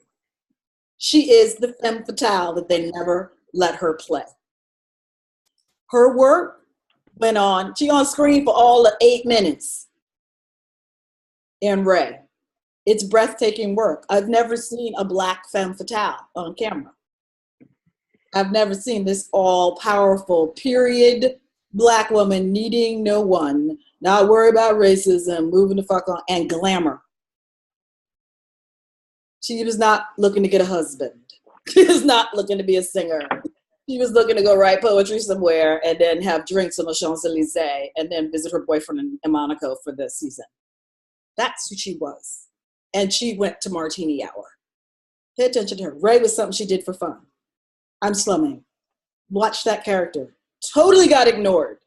She is the femme fatale that they never let her play. Her work went on. She on screen for all of 8 minutes in Ray. It's breathtaking work. I've never seen a Black femme fatale on camera. I've never seen this all-powerful, period, Black woman needing no one, not worried about racism, moving the fuck on, and glamour. She was not looking to get a husband. She was not looking to be a singer. She was looking to go write poetry somewhere and then have drinks on the Champs-Elysees and then visit her boyfriend in Monaco for the season. That's who she was. And she went to Martini Hour. Pay attention to her. Ray was something she did for fun. I'm slumming. Watch that character. Totally got ignored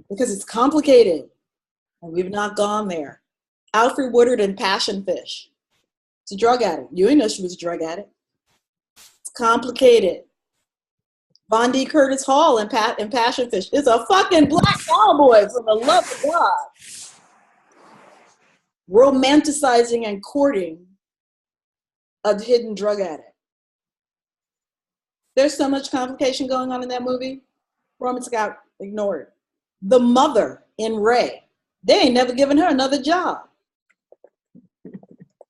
because it's complicated and we've not gone there. Alfre Woodard in Passion Fish. It's a drug addict. You didn't know she was a drug addict. It's complicated. Von D. Curtis Hall in Passion Fish is a fucking Black cowboy for the love of God. Romanticizing and courting a hidden drug addict. There's so much complication going on in that movie. Romance got ignored. The mother in Ray, they ain't never given her another job.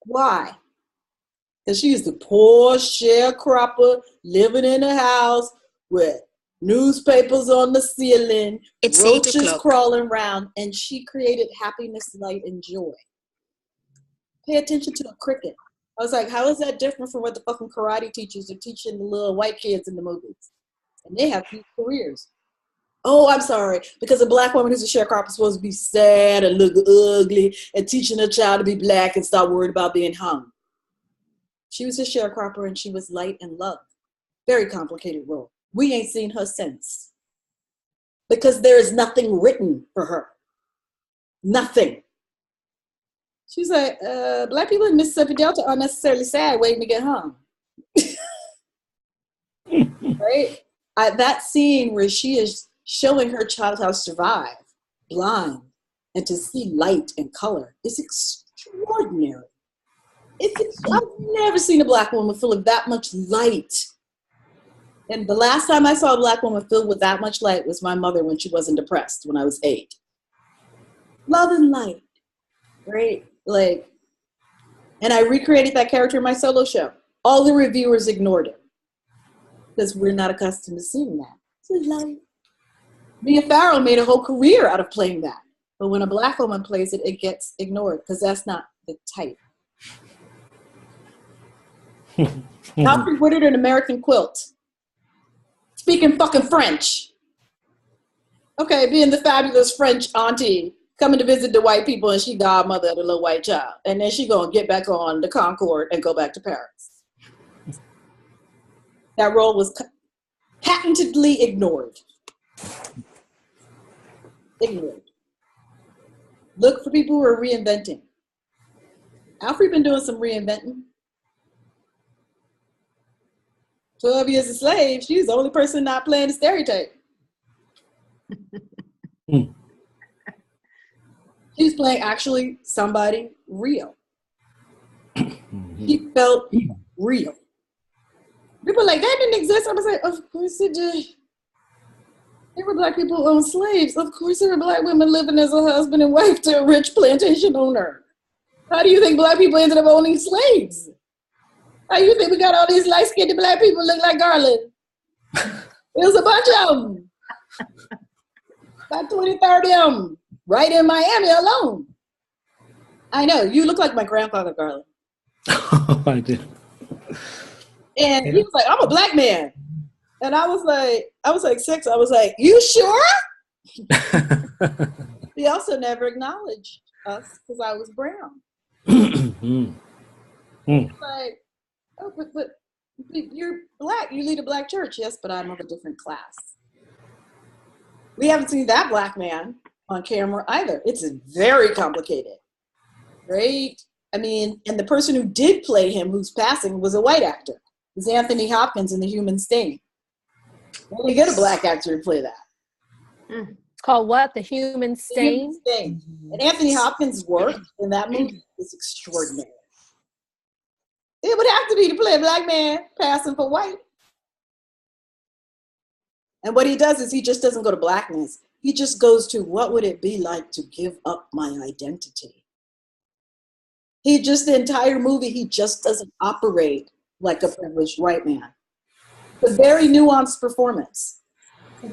Why? Because she's the poor sharecropper living in a house with newspapers on the ceiling, It's roaches crawling around, and she created happiness, light, and joy. Pay attention to a cricket. I was like, how is that different from what the fucking karate teachers are teaching the little white kids in the movies? And they have huge careers. Oh, I'm sorry. Because a Black woman who's a sharecropper is supposed to be sad and look ugly and teaching a child to be Black and stop worried about being hung. She was a sharecropper and she was light and love. Very complicated role. We ain't seen her since. Because there is nothing written for her. Nothing. She's like, Black people in Mississippi Delta aren't necessarily sad waiting to get hung. Right? That scene where she is showing her child how to survive, blind, and to see light and color is extraordinary. I've never seen a Black woman full of that much light. And the last time I saw a Black woman filled with that much light was my mother when she wasn't depressed when I was 8. Love and light, right? Like, and I recreated that character in my solo show. All the reviewers ignored it because we're not accustomed to seeing that. So like, Mia Farrow made a whole career out of playing that. But when a Black woman plays it, it gets ignored because that's not the type. Alfre Woodard in American Quilt. Speaking fucking French. Okay, being the fabulous French auntie coming to visit the white people and she godmother of the little white child. And then she gonna get back on the Concorde and go back to Paris. That role was patently ignored. Ignored. Look for people who are reinventing. Alfre been doing some reinventing. 12 Years a Slave, she's the only person not playing the stereotype. She's playing actually somebody real. He felt real. People are like, that didn't exist. I was like, of course it did. There were Black people who owned slaves. Of course there were Black women living as a husband and wife to a rich plantation owner. How do you think Black people ended up owning slaves? How do you think we got all these light-skinned Black people look like Garland? It was a bunch of them. About 20, 30 of them. Right in Miami alone. I know, you look like my grandfather, Garland. I do. And he was like, I'm a black man. And I was like 6. I was like, you sure? He also never acknowledged us because I was brown. Like, oh, but you're black. You lead a black church. Yes, but I'm of a different class. We haven't seen that black man on camera either. It's very complicated. Right? I mean, and the person who did play him, who's passing, was a white actor. It was Anthony Hopkins in The Human Stain. When you get a black actor to play that. It's called what? The Human Stain? The Human Stain. And Anthony Hopkins' work in that movie is extraordinary. It would have to be to play a black man passing for white. And what he does is he just doesn't go to blackness. He just goes to what would it be like to give up my identity. The entire movie, he just doesn't operate like a privileged white man. It's a very nuanced performance.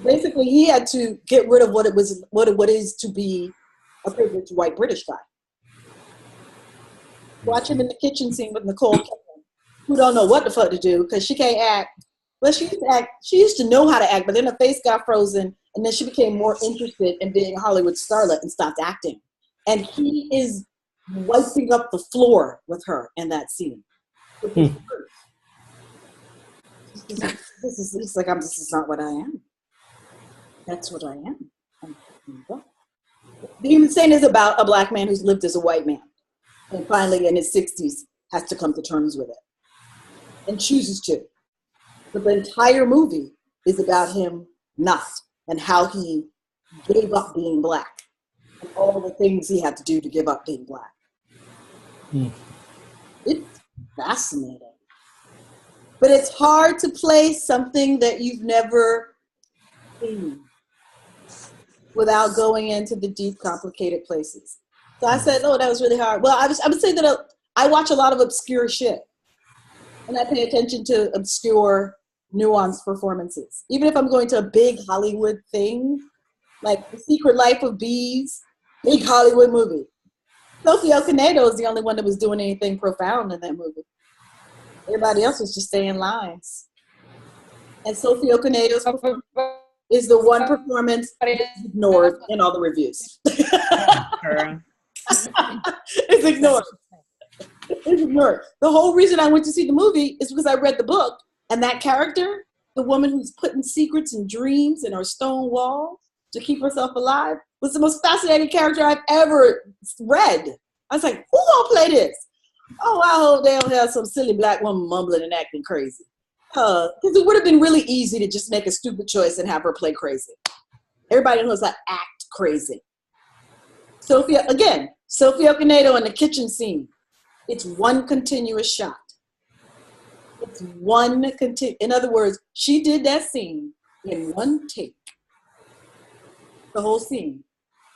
Basically, he had to get rid of what it is to be a privileged white British guy. Watch him in the kitchen scene with Nicole Kidman, who don't know what the fuck to do because she can't act. Well, she used to know how to act, but then her face got frozen, and then she became more interested in being a Hollywood starlet and stopped acting. And he is wiping up the floor with her in that scene. This is like, this is not what I am. That's what I am. The Human Stain is about a black man who's lived as a white man, and finally in his 60s has to come to terms with it, and chooses to. But the entire movie is about him not, and how he gave up being black, and all the things he had to do to give up being black. It's fascinating. But it's hard to play something that you've never seen without going into the deep, complicated places. So I said, oh, that was really hard. Well, I would say that I watch a lot of obscure shit. And I pay attention to obscure, nuanced performances. Even if I'm going to a big Hollywood thing, like The Secret Life of Bees, big Hollywood movie. Sophie Okonedo is the only one that was doing anything profound in that movie. Everybody else was just saying lines. And Sophie Okonedo's performance is the one performance ignored in all the reviews. It's ignored. It's ignored. The whole reason I went to see the movie is because I read the book, and that character, the woman who's putting secrets and dreams in her stone wall to keep herself alive, was the most fascinating character I've ever read. I was like, who gonna play this? Oh, I hope they don't have some silly black woman mumbling and acting crazy. Because it would have been really easy to just make a stupid choice and have her play crazy. Everybody knows how to act crazy. Sophie Okonedo in the kitchen scene. It's one continuous shot. It's in other words, she did that scene in one take. The whole scene.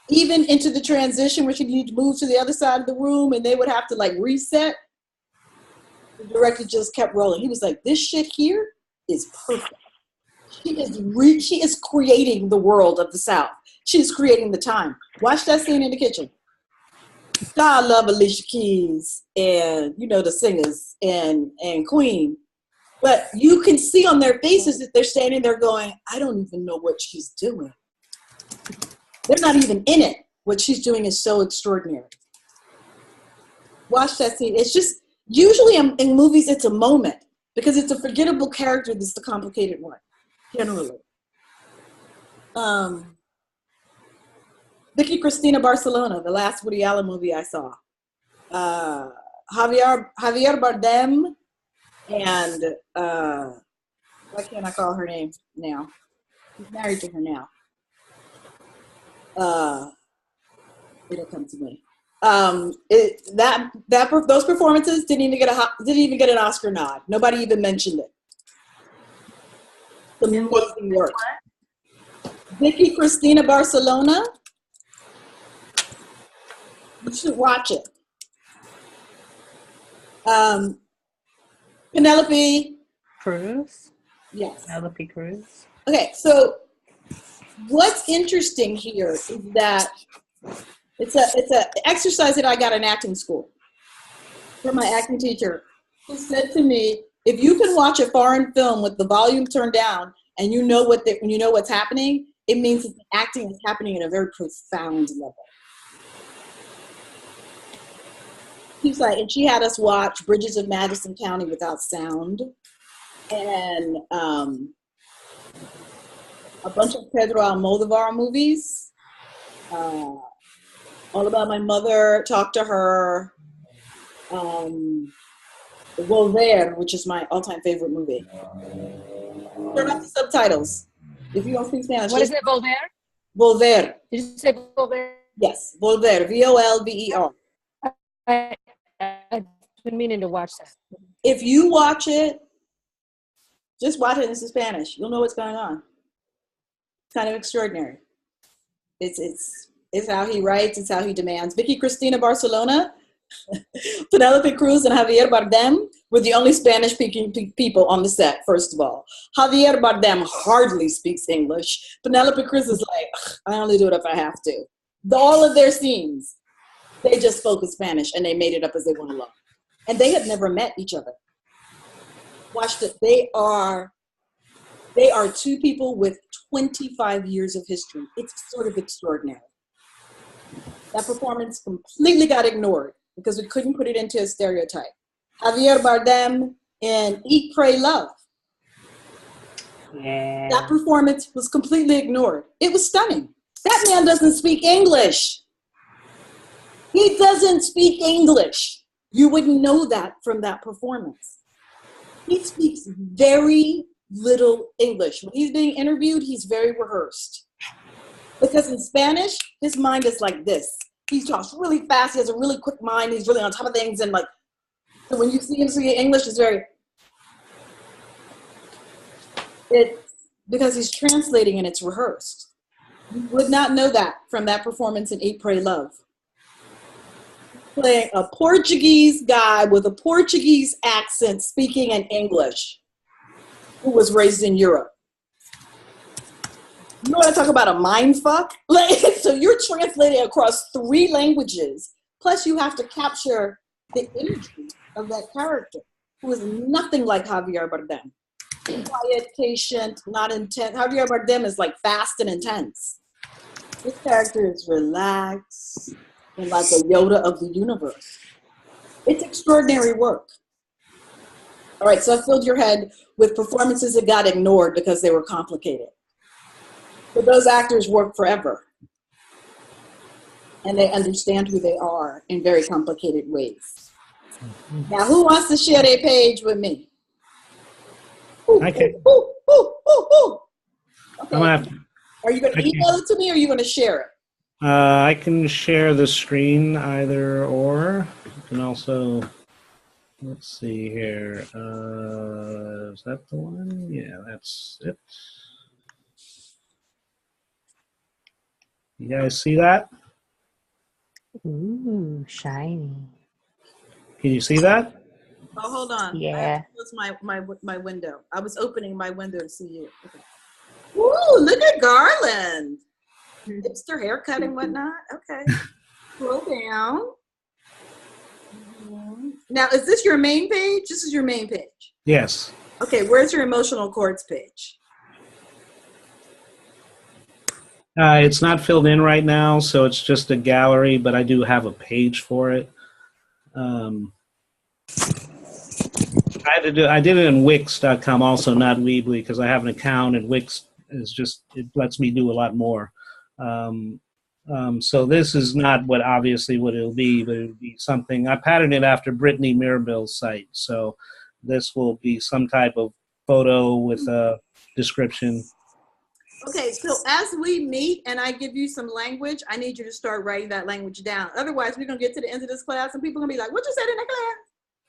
Even into the transition where she needed to move to the other side of the room and they would have to like reset. The director just kept rolling. He was like, this shit here is perfect. She is creating the world of the South. She's creating the time. Watch that scene in the kitchen. God love Alicia Keys and, the singers and Queen. But you can see on their faces that they're standing there going, I don't even know what she's doing. They're not even in it. What she's doing is so extraordinary. Watch that scene. It's just, usually in movies, it's a moment because it's a forgettable character that's the complicated one, generally. Vicky Cristina Barcelona, the last Woody Allen movie I saw. Javier Bardem and, why can't I call her name now? He's married to her now. It'll come to me. Those performances didn't even get an Oscar nod. Nobody even mentioned it. Amazing work. Vicky Cristina Barcelona. You should watch it. Penelope Cruz. Yes. Penelope Cruz. Okay, so what's interesting here is that it's a exercise that I got in acting school from my acting teacher. who said to me, if you can watch a foreign film with the volume turned down and you know what's happening, it means that the acting is happening at a very profound level. He's like, and she had us watch Bridges of Madison County without sound, and a bunch of Pedro Almodovar movies. All About My Mother, Talk to Her, Volver, which is my all-time favorite movie. Turn off the subtitles. If you don't speak Spanish. What is it, Volver? Volver. Did you say Volver? Yes, Volver. Volver. I've been meaning to watch that. If you watch it, just watch it in Spanish. You'll know what's going on. It's kind of extraordinary. It's how he writes. It's how he demands. Vicky Cristina Barcelona, Penelope Cruz, and Javier Bardem were the only Spanish-speaking people on the set, first of all. Javier Bardem hardly speaks English. Penelope Cruz is like, I only do it if I have to. All of their scenes, they just spoke in Spanish, and they made it up as they went along. And they had never met each other. Watched it. They are two people with 25 years of history. It's sort of extraordinary. That performance completely got ignored because we couldn't put it into a stereotype. Javier Bardem in Eat, Pray, Love. Yeah. That performance was completely ignored. It was stunning. That man doesn't speak English. He doesn't speak English. You wouldn't know that from that performance. He speaks very little English. When he's being interviewed, he's very rehearsed. Because in Spanish, his mind is like this. He talks really fast. He has a really quick mind. He's really on top of things. And like, so when you see him speak English, it's because he's translating and it's rehearsed. You would not know that from that performance in Eat, Pray, Love. Playing a Portuguese guy with a Portuguese accent speaking in English who was raised in Europe. You want to talk about a mind fuck? Like, so you're translating across 3 languages, plus you have to capture the energy of that character, who is nothing like Javier Bardem. Quiet, patient, not intense. Javier Bardem is like fast and intense. This character is relaxed and like a Yoda of the universe. It's extraordinary work. All right, so I filled your head with performances that got ignored because they were complicated. But those actors work forever. And they understand who they are in very complicated ways. Now, who wants to share their page with me? Ooh, I can. ooh, ooh, ooh, ooh. Okay. I'm gonna have to, Are you going to email it to me or are you going to share it? I can share the screen either or. You can also, let's see here. Is that the one? Yeah, that's it. You guys see that? Ooh, shiny. Can you see that? Oh, hold on. Yeah. I have to close my window. I was opening my window to see you. Okay. Ooh, look at Garland. Hipster haircut and whatnot. Okay. Scroll down. Now, is this your main page? This is your main page. Yes. Okay, where's your emotional chords page? It's not filled in right now, so it's just a gallery, but I do have a page for it. I did it in Wix.com also, not Weebly, because I have an account, and Wix it lets me do a lot more. So this is not obviously what it'll be, but it'll be something. I patterned it after Brittany Mirabel's site, so this will be some type of photo with a description. Okay, so as we meet and I give you some language, I need you to start writing that language down. Otherwise, we're going to get to the end of this class and people are going to be like, what you said in the class?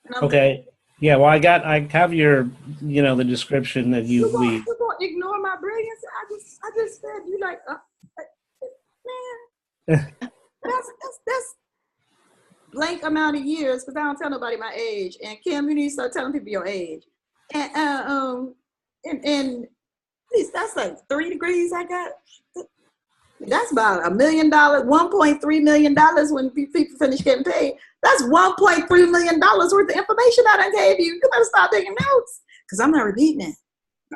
And I'm Okay. Yeah, well, I have your, the description that you read. You're going to ignore my brilliance. I just said, you like, man, that's blank amount of years, because I don't tell nobody my age. And Kim, you need to start telling people your age. And that's like 3 degrees I got. That's about $1 million, $1.3 million when people finish getting paid. That's $1.3 million worth of information I done gave you. You better start taking notes. Because I'm not repeating it.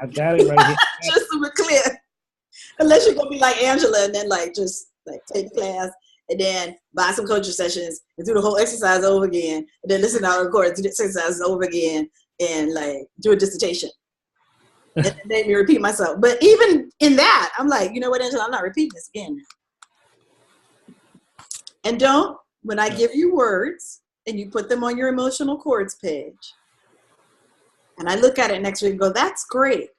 I got it right here. Just to be clear. Unless you're gonna be like Angela and then like just like take the class and then buy some coaching sessions and do the whole exercise over again and then listen to our recording, do the exercises over again and like do a dissertation. And then make me repeat myself. But even in that, I'm like, you know what, Angela, I'm not repeating this again. And don't, when I give you words and you put them on your emotional chords page, and I look at it next week and go, that's great.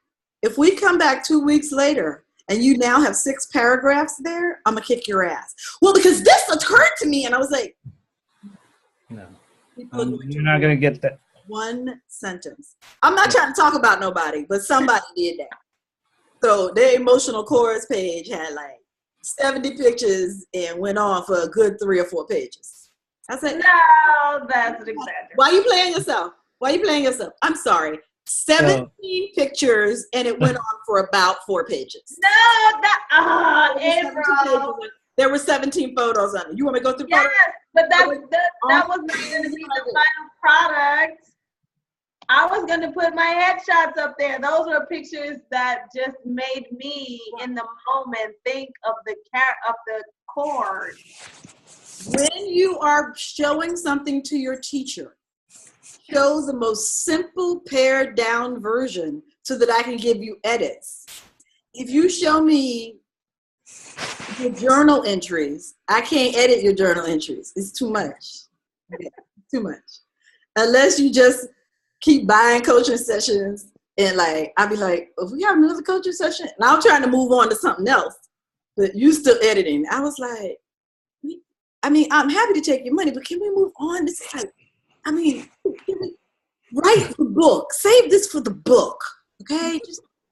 If we come back 2 weeks later and you now have 6 paragraphs there, I'm gonna kick your ass. Well, because this occurred to me, and I was like, No. people You're not going to get that. one sentence. I'm not trying to talk about nobody, but somebody did that. So their emotional chords page had like 70 pictures and went on for a good 3 or 4 pages. I said, No, that's an exaggeration. why are you playing yourself? Why are you playing yourself? I'm sorry. 17 pictures and it went on for about 4 pages. No, April. There were 17 photos on it. You want me to go through Yes, photos? but that was not going to be the final product. I was going to put my headshots up there. Those are pictures that just made me, in the moment, think of the chord. When you are showing something to your teacher, show the most simple pared down version so that I can give you edits. If you show me your journal entries, I can't edit your journal entries. It's too much. Okay, too much. Unless you just keep buying coaching sessions and like, I'll be like, if we have another coaching session, and I'm trying to move on to something else, but you still editing. I was like, I mean, I'm happy to take your money, but can we move on? This is like, I mean, write the book. Save this for the book, okay?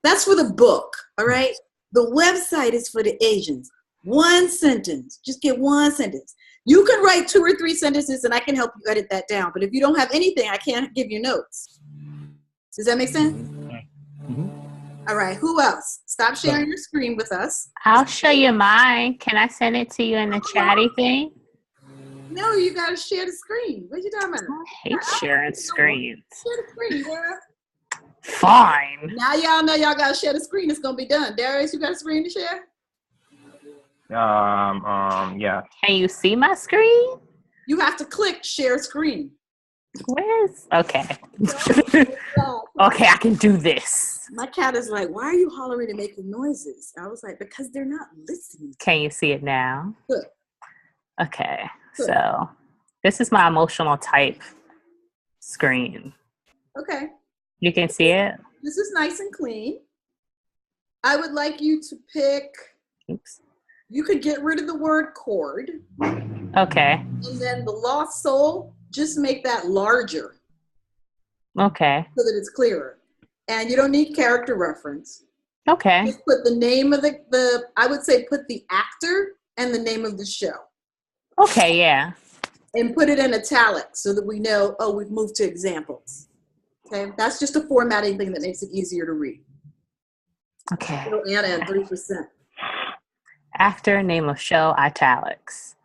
That's for the book, all right? The website is for the agents. 1 sentence. Just get 1 sentence. You can write 2 or 3 sentences, and I can help you edit that down. But if you don't have anything, I can't give you notes. Does that make sense? Mm-hmm. All right. Who else? Stop sharing your screen with us. I'll show you mine. Can I send it to you in the chatty thing? No, you got to share the screen. What you talking about? I hate sharing screens. Share the screen, girl. Fine. Now y'all know y'all got to share the screen. It's going to be done. Darius, you got a screen to share? Yeah. Can you see my screen? You have to click share screen. Where's okay? Okay, I can do this. My cat is like, why are you hollering and making noises? I was like, because they're not listening. Can you see it now? Good. Okay, Good. so this is my emotional type screen. Okay. You can see it? This is nice and clean. I would like you to pick, Oops. you could get rid of the word chord. Okay. And then the lost soul, just make that larger Okay. so that it's clearer. And you don't need character reference. Okay. Just put the name of the I would say put the actor and the name of the show. Okay, yeah. And put it in italics so that we know, oh, we've moved to examples. Okay, that's just a formatting thing that makes it easier to read. Okay. It'll add in 3%. Actor, name of show, italics.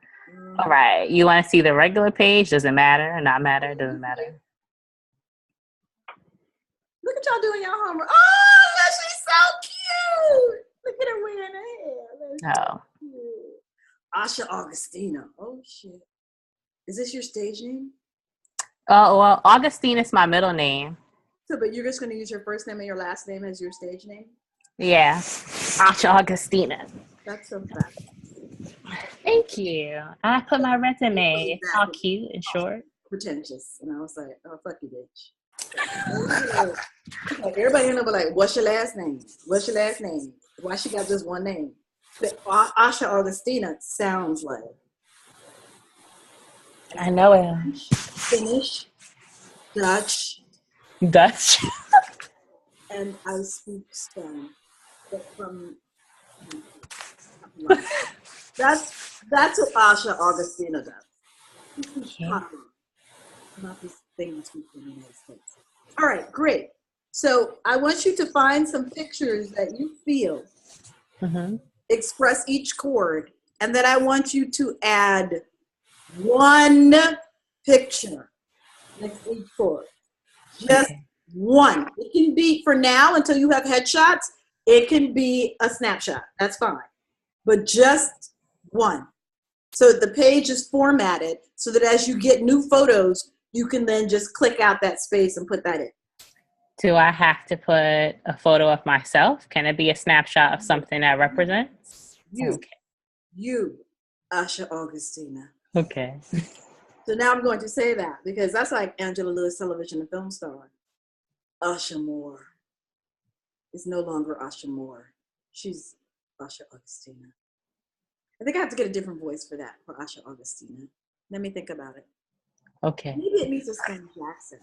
All right. You want to see the regular page? Does it matter? Not matter? Doesn't matter. Look at y'all doing your homework. Oh, yeah, she's so cute. Look at her wearing her hair. That's Oh. cute. Asha Augustina. Oh, shit. Is this your stage name? Oh, well, Augustine is my middle name. So, but you're just going to use your first name and your last name as your stage name? Yeah. Asha Augustina. That's so fun. Thank you. I put my resume. It's all cute and short. Pretentious. And I was like, oh, fuck you, bitch. Like, everybody in there was like, what's your last name? What's your last name? Why she got just one name? But Asha Augustina sounds like I know it. Finnish, Dutch, Dutch. and I speak Spanish. But from that's what Asha Augustina does. Okay. Not this thing that's from the United States. All right, great. So I want you to find some pictures that you feel Mm-hmm. express each chord, and then I want you to add 1 picture. Next age course. Just one. It can be, for now, until you have headshots, it can be a snapshot. That's fine. But just one. So the page is formatted so that as you get new photos, you can then just click out that space and put that in. Do I have to put a photo of myself? Can it be a snapshot of something that represents? You, Asha Augustina. Okay. So now I'm going to say that because that's like Angela Lewis, television and film star. Asha Moore is no longer Asha Moore. She's Asha Augustina. I think I have to get a different voice for that, for Asha Augustina. Let me think about it. Okay. Maybe it needs a Spanish accent.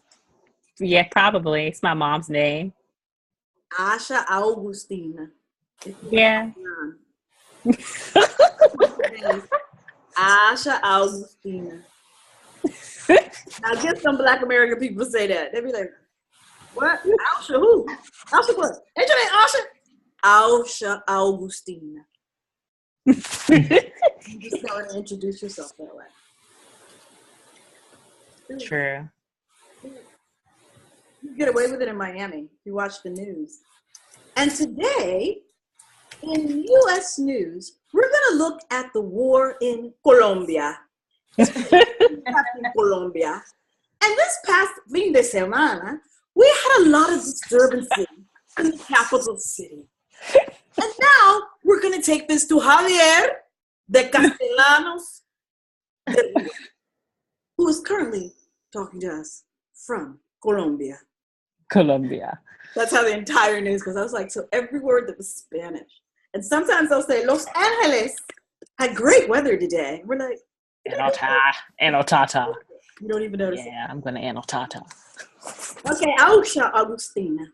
Yeah, probably. It's my mom's name. Asha Augustina. Yeah. Asha Augustina. Now get some Black American people say that. They'd be like, what? Asha who? Asha what? Ain't your name Asha? Asha Augustina. You just gotta introduce yourself that way. True. You get away with it in Miami. You watch the news. And today, in U.S. news, we're gonna look at the war in Colombia. In Colombia. And this past fin de semana, we had a lot of disturbances in the capital city. And now we're going to take this to Javier de Castellanos, who is currently talking to us from Colombia. Colombia. That's how the entire news goes. I was like, so every word that was Spanish. And sometimes they'll say, Los Angeles had great weather today. We're like, Anotata. you don't even notice Yeah, I'm going to anotata. it. Okay, Ausha Augustina.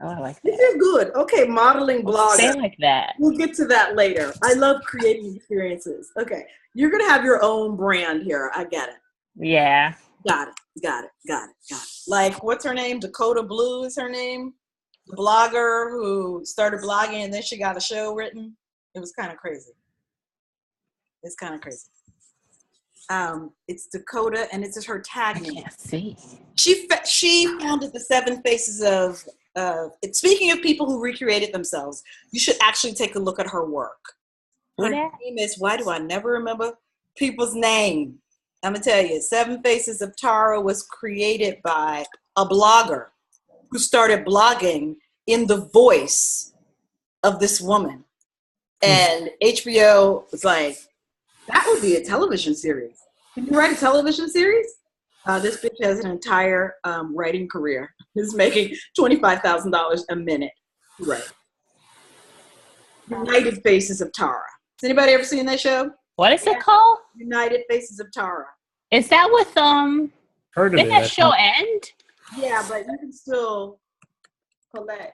Oh, I like This that. is good. Okay, modeling blogger. Say it like that. We'll get to that later. I love creating experiences. Okay, you're going to have your own brand here. I get it. Yeah. Got it. Like, what's her name? Dakota Blue is her name. The blogger who started blogging and then she got a show written. It was kind of crazy. It's kind of crazy. It's Dakota, and it's just her tag I name. can't see. She founded the 7 Faces of. Speaking of people who recreated themselves, you should actually take a look at her work. Her name is, why do I never remember people's name? I'm gonna tell you, 7 Faces of Tara was created by a blogger who started blogging in the voice of this woman, and HBO was like, that would be a television series. Can you write a television series? This bitch has an entire writing career. Is making $25,000 a minute. Right. United Faces of Tara. Has anybody ever seen that show? What is it called? United Faces of Tara. Is that with Heard of did it. that show end? Yeah, but you can still collect.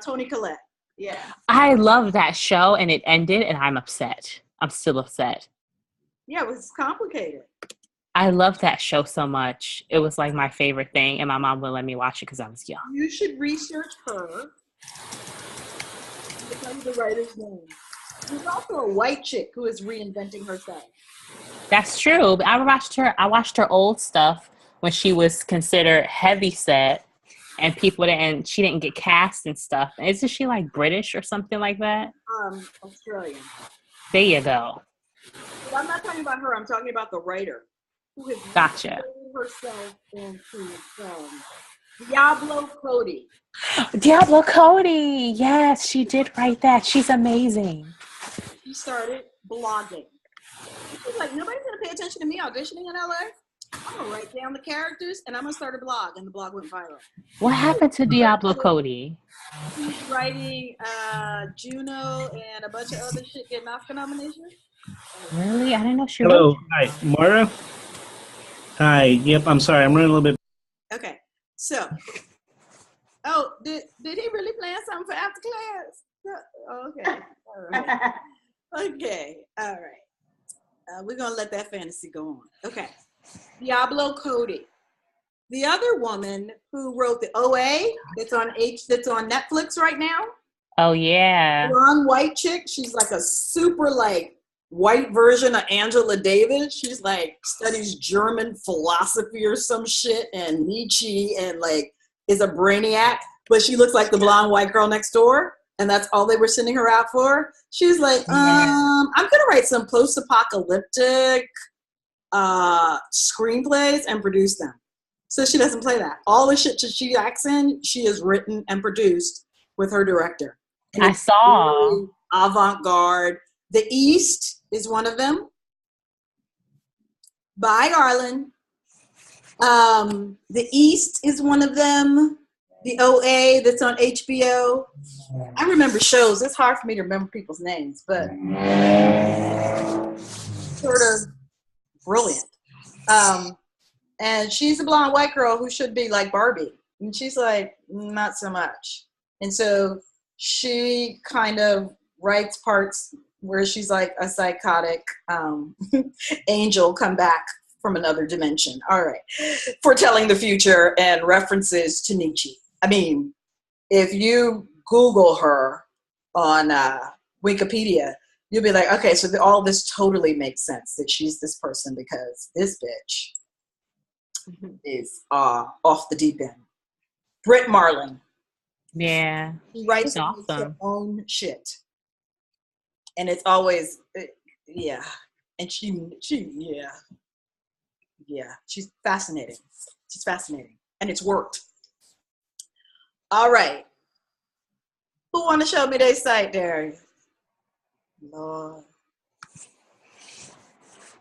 Tony Collette. Yeah. I love that show and it ended and I'm upset. I'm still upset. Yeah, it was complicated. I love that show so much. It was like my favorite thing, and my mom wouldn't let me watch it because I was young. You should research her. I'll tell you the writer's name. There's also a white chick who is reinventing herself. That's true. But I watched her old stuff when she was considered heavy set, and she didn't get cast and stuff. Isn't she like British or something like that? Australian. There you go. But I'm not talking about her. I'm talking about the writer who has Gotcha. reinvented herself into film. Diablo Cody. Diablo Cody. Yes, she did write that. She's amazing. She started blogging. She's like, nobody's gonna pay attention to me auditioning in LA. I'm gonna write down the characters and I'm gonna start a blog, and the blog went viral. What happened to Diablo Cody? She's writing Juno and a bunch of other shit getting Oscar nominations. Really? I didn't know she Hello. wrote. Hi, Moira. Hi. Yep. I'm sorry. I'm running a little bit. Okay, so, did he really plan something for after class? Okay, all right. Okay, all right. We're gonna let that fantasy go on. Okay, Diablo Cody, the other woman who wrote the OA that's on Netflix right now. Oh yeah. Blonde white chick. She's like a super like white version of Angela Davis. She's like studies German philosophy or some shit and Nietzsche and like is a brainiac, but she looks like the blonde white girl next door. And that's all they were sending her out for. She's like, I'm gonna write some post-apocalyptic screenplays and produce them. So she doesn't play that. All the shit that she acts in, she has written and produced with her director. And I saw. really avant-garde. The East is one of them. By Garland. The East is one of them. The OA that's on HBO. I remember shows. It's hard for me to remember people's names, but sort of brilliant. And she's a blonde white girl who should be like Barbie. And she's like, not so much. And so she kind of writes parts where she's like a psychotic angel come back from another dimension. All right. Foretelling the future and references to Nietzsche. I mean, if you Google her on Wikipedia, you'll be like, okay, so all this totally makes sense that she's this person because this bitch is off the deep end. Britt Marlin. Yeah. She writes She's awesome. her own shit. And it's always, yeah. And she's fascinating. She's fascinating. And it's worked. All right. Who want to show me their site, Darius? Lord.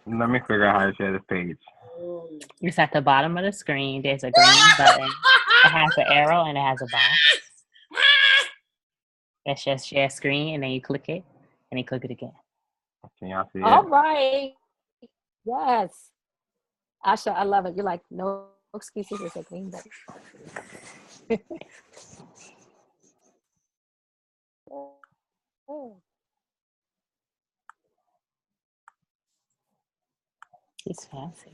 Let me figure out how to share this page. It's at the bottom of the screen. There's a green button. It has an arrow and it has a box. It's just share screen, and then you click it, and then click it again. Can y'all see it? All right. Yes. Asha, I love it. You're like, no excuses. It's a green button. He's fancy.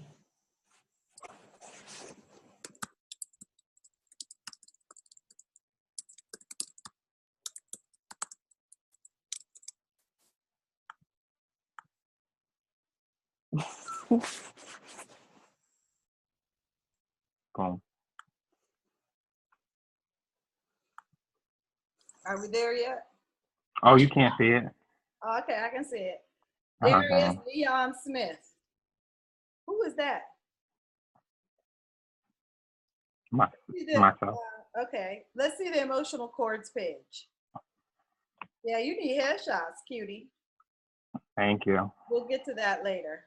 Boom. Are we there yet? Oh, you can't see it? Oh, okay, I can see it. Uh-huh. Darius Leon Smith. Who is that? Myself. Okay, let's see the emotional chords page. Yeah, you need headshots, cutie. Thank you. We'll get to that later.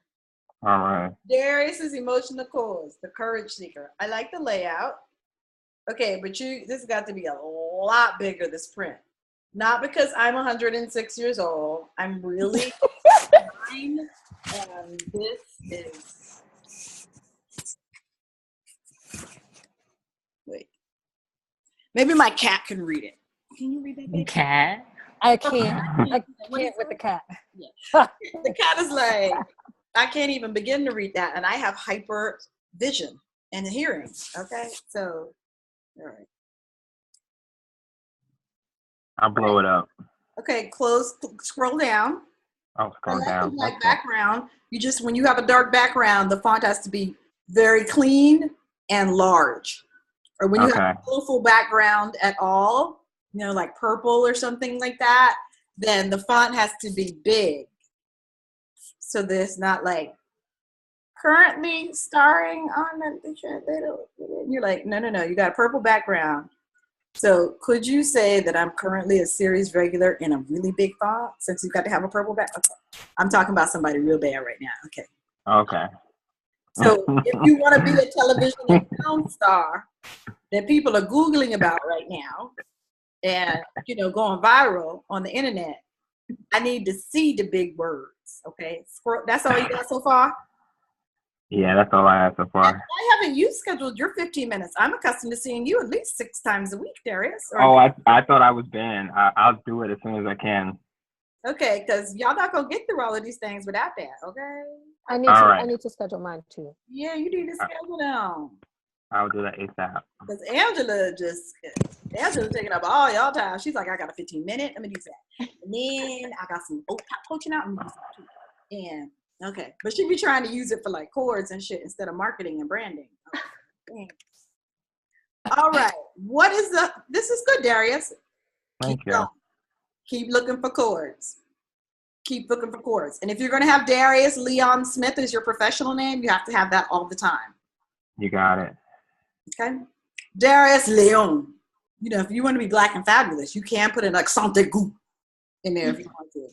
All right. Darius's emotional chords, the courage seeker. I like the layout. Okay, but this has got to be a lot bigger, this print. Not because I'm 106 years old. I'm really fine. And this is, wait. Maybe my cat can read it. Can you read that, baby? Cat. I can't. I can't with the cat. The cat is like, I can't even begin to read that. And I have hyper vision and hearing. Okay, so, all right. I'll blow it up. Okay, scroll down. I'll scroll down. Like Okay. background, when you have a dark background, the font has to be very clean and large. Or when you have a colorful background at all, like purple or something like that, then the font has to be big. So there's not like currently starring on the picture. You're like, no, you got a purple background. So could you say that I'm currently a series regular in a really big font since you've got to have a purple back? Okay. I'm talking about somebody real bad right now. Okay. Okay. So if you want to be a television and film star that people are Googling about right now and, going viral on the internet, I need to see the big words. Okay. That's all you got so far? Yeah, that's all I have so far. Why haven't you scheduled your 15 minutes? I'm accustomed to seeing you at least 6 times a week, Darius. I thought I was Ben. I'll do it as soon as I can. Okay, because y'all not gonna get through all of these things without that. Okay. I need to schedule mine too. Yeah, you need to schedule them. I'll do that ASAP. Because Angela's taking up all y'all time. She's like, I got a 15-minute. Let me do that. And then I got some pop coaching out. Let me do that too. And okay, but she be trying to use it for like chords and shit instead of marketing and branding. Okay. All right, this is good, Darius. Thank Keep you. going. Keep looking for chords. Keep looking for chords. And if you're going to have Darius Leon Smith as your professional name, you have to have that all the time. You got it. Okay? Darius Leon. You know, if you want to be black and fabulous, you can put an accent aigu in there if you want to.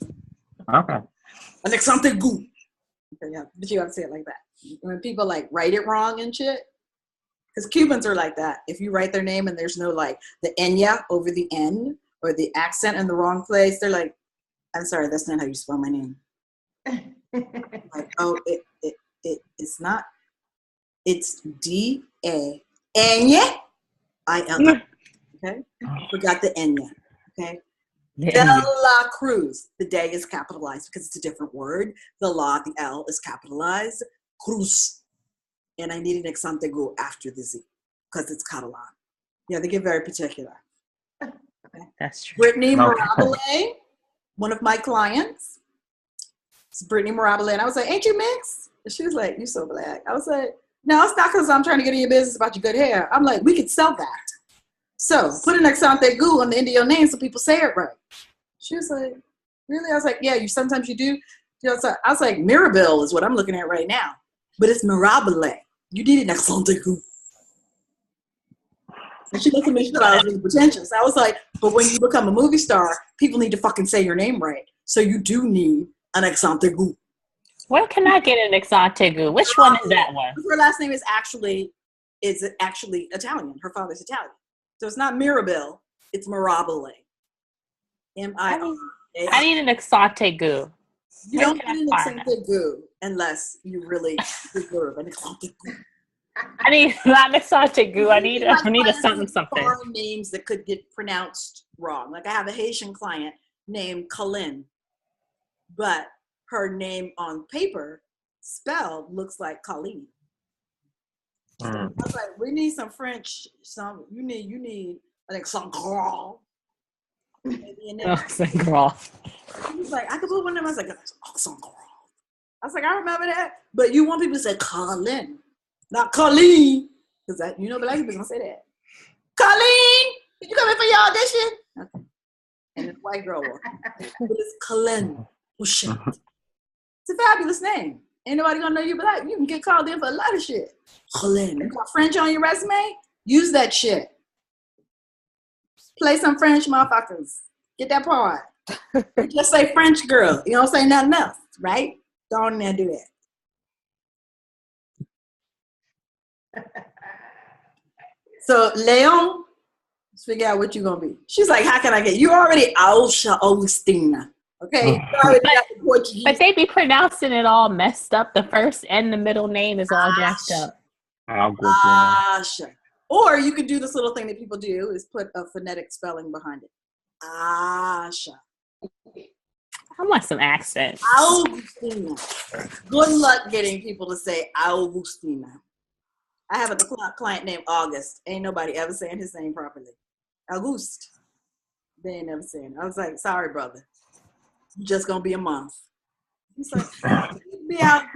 Okay. An accent aigu. Okay, yeah, but you have to say it like that. When people like write it wrong and shit, because Cubans are like that. If you write their name and there's no like the enya over the N or the accent in the wrong place, they're like, I'm sorry, that's not how you spell my name. Like, oh, it's not. It's D-A. Enya. I-L. Okay? Forgot the Enya. Okay? De La Cruz. The day is capitalized because it's a different word. The La, the L is capitalized. Cruz. And I need an accent aigu after the Z because it's Catalan. Yeah, they get very particular. Okay? That's true. Brittany Okay. Mirabile, one of my clients. It's Brittany Mirabile. And I was like, ain't you mixed? And she was like, you so black. I was like, no, it's not because I'm trying to get in your business about your good hair. I'm like, we could sell that. So put an accent aigu on the end of your name so people say it right. She was like, really? I was like, yeah, sometimes you do. I was like, Mirabelle is what I'm looking at right now. But it's Mirabile. You need an accent aigu. And she looked at me, she thought I was really pretentious. I was like, but when you become a movie star, people need to fucking say your name right. So you do need an accent aigu. Where can I get an accent aigu? Which one is that one? Her last name is actually Italian. Her father's Italian. So it's not Mirabelle, it's Mirabile. M-I-R-A. I need an accent aigu. You Where don't can I need an find accent aigu unless you really deserve an accent aigu. I need not an accent aigu. I need a something. Foreign names that could get pronounced wrong. Like I have a Haitian client named Colin, but her name on paper spelled looks like Colleen. I was like, we need some French. You need an accent aigu. Girl. He was like, I could put one of them. I was like, accent aigu. I was like, I remember that. But you want people to say Colin, not Colleen, because black people gonna say that. Colleen, did you come in for your audition? Okay. And this white girl walking. But it's Colin. Oh shit. It's a fabulous name. Ain't nobody gonna know you black. You can get called in for a lot of shit. Colin. You got French on your resume? Use that shit. Play some French motherfuckers. Get that part. Just say French girl. You don't say nothing else, right? Go on there and do that. So Leon, let's figure out what you're gonna be. She's like, how can I get you already Aisha Augustina? Okay, you already got the Portuguese. But they be pronouncing it all messed up. The first and the middle name is all jacked up. Asha. Or you could do this little thing that people do is put a phonetic spelling behind it. Asha. I want some accent. Augustina. Good luck getting people to say Augustina. I have a client named August. Ain't nobody ever saying his name properly. August. They ain't never saying it. I was like, sorry, brother. You're just going to be a month. He's like, be out.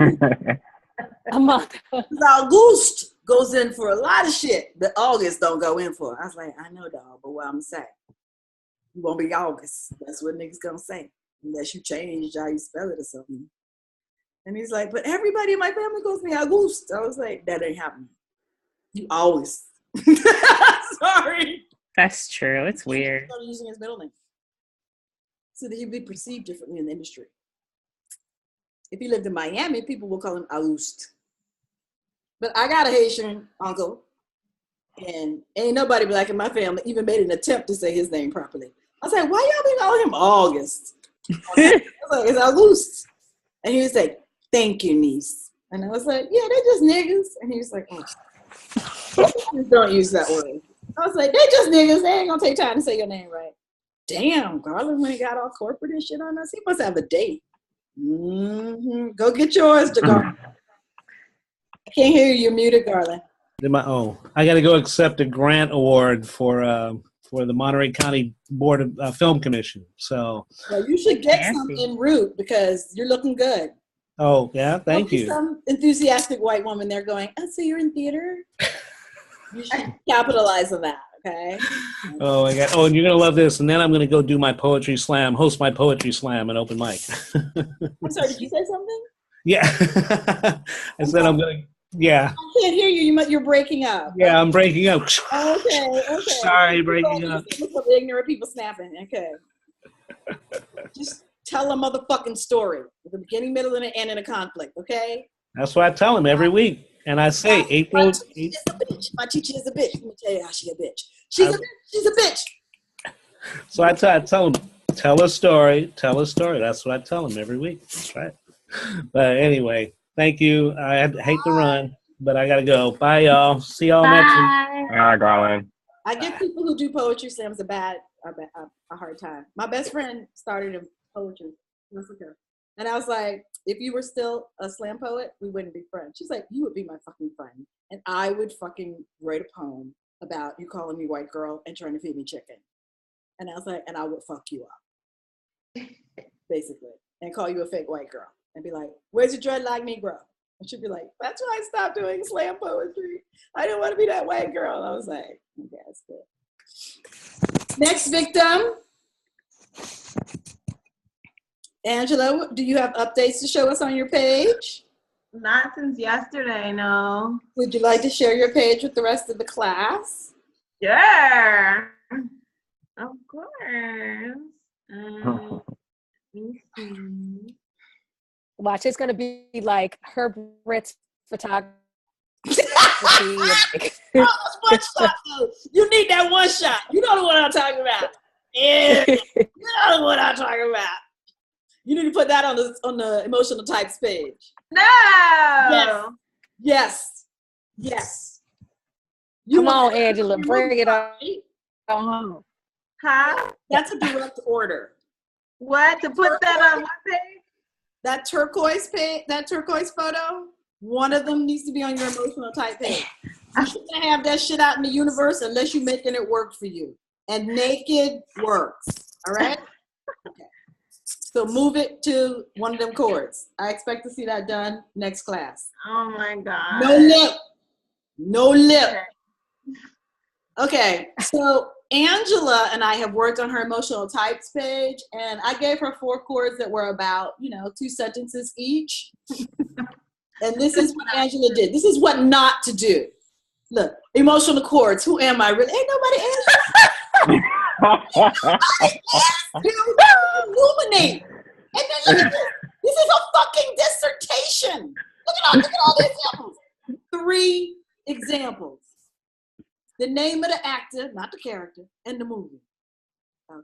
A month. August goes in for a lot of shit that August don't go in for. I was like, I know, dog, but what I'm saying, you won't be August. That's what niggas gonna say. Unless you change how you spell it or something. And he's like, but everybody in my family calls me August. I was like, that ain't happening. You always. Sorry. That's true. It's weird. He started using his middle name so that he'd be perceived differently in the industry. If he lived in Miami, people will call him August. But I got a Haitian uncle, and ain't nobody black in my family even made an attempt to say his name properly. I was like, why y'all be calling him August? I was like, it's August. And he was like, thank you, niece. And I was like, yeah, they're just niggas. And he was like, oh. Don't use that word. I was like, they're just niggas. They ain't gonna take time to say your name right. Damn, Garland, when he got all corporate and shit on us, he must have a date. Mm-hmm. Go get yours, Garland. I can't hear you. You're muted, Garland. I got to go accept a grant award for the Monterey County Board of Film Commission. So well, you should get something root because you're looking good. Oh, yeah. Thank There's you. some enthusiastic white woman there going, oh, so you're in theater? You should capitalize on that, okay? Oh my God. Oh, and you're gonna love this. And then I'm gonna go do my poetry slam, host my poetry slam and open mic. I'm sorry, did you say something? Yeah. I said I'm gonna. Yeah. I can't hear you. You're breaking up. Yeah. I'm breaking up. Okay. Sorry, breaking up. Look at ignorant people snapping. Okay. Just tell a motherfucking story with a beginning, middle, and an end in a conflict, okay? That's what I tell him every week. And I say, April. My teacher is a bitch. My teacher is a bitch. Let me tell you how she's a bitch. She's a bitch. She's a bitch. So I tell him, tell a story. Tell a story. That's what I tell him every week. That's right. But anyway, thank you. I hate to run, but I gotta go. Bye, y'all. See y'all next week. Bye. All right, Garland. I give people who do poetry slams a hard time. My best friend started in poetry. And I was like, if you were still a slam poet, we wouldn't be friends. She's like, you would be my fucking friend. And I would fucking write a poem about you calling me white girl and trying to feed me chicken. And I was like, and I would fuck you up. Basically. And call you a fake white girl. And be like, where's your dreadlock Negro? And she'd be like, that's why I stopped doing slam poetry. I didn't want to be that white girl. I was like, okay, that's good. Next victim. Angela, do you have updates to show us on your page? Not since yesterday, no. Would you like to share your page with the rest of the class? Sure. Of course. Let me see. Watch, it's gonna be like Herb Ritz photography. Oh, one shot, though. You need that one shot. You know the one I'm talking about. Yeah, you know the one I'm talking about. You need to put that on the emotional types page. No. Yes. Yes. Come on, Angela, bring it on. on. Huh? That's a direct order. What? To put that on what page? That turquoise photo, one of them needs to be on your emotional type page. You shouldn't have that shit out in the universe unless you're making it work for you. And naked works. All right? Okay. So move it to one of them chords. I expect to see that done next class. Oh my God. No lip. No lip. Okay, so Angela and I have worked on her emotional types page, and I gave her 4 chords that were about, 2 sentences each. And this is what Angela did. This is what not to do. Look, emotional chords. Who am I really? Ain't nobody illuminate. And then look at this. This is a fucking dissertation. Look at all the examples. 3 examples. The name of the actor, not the character, and the movie. Okay.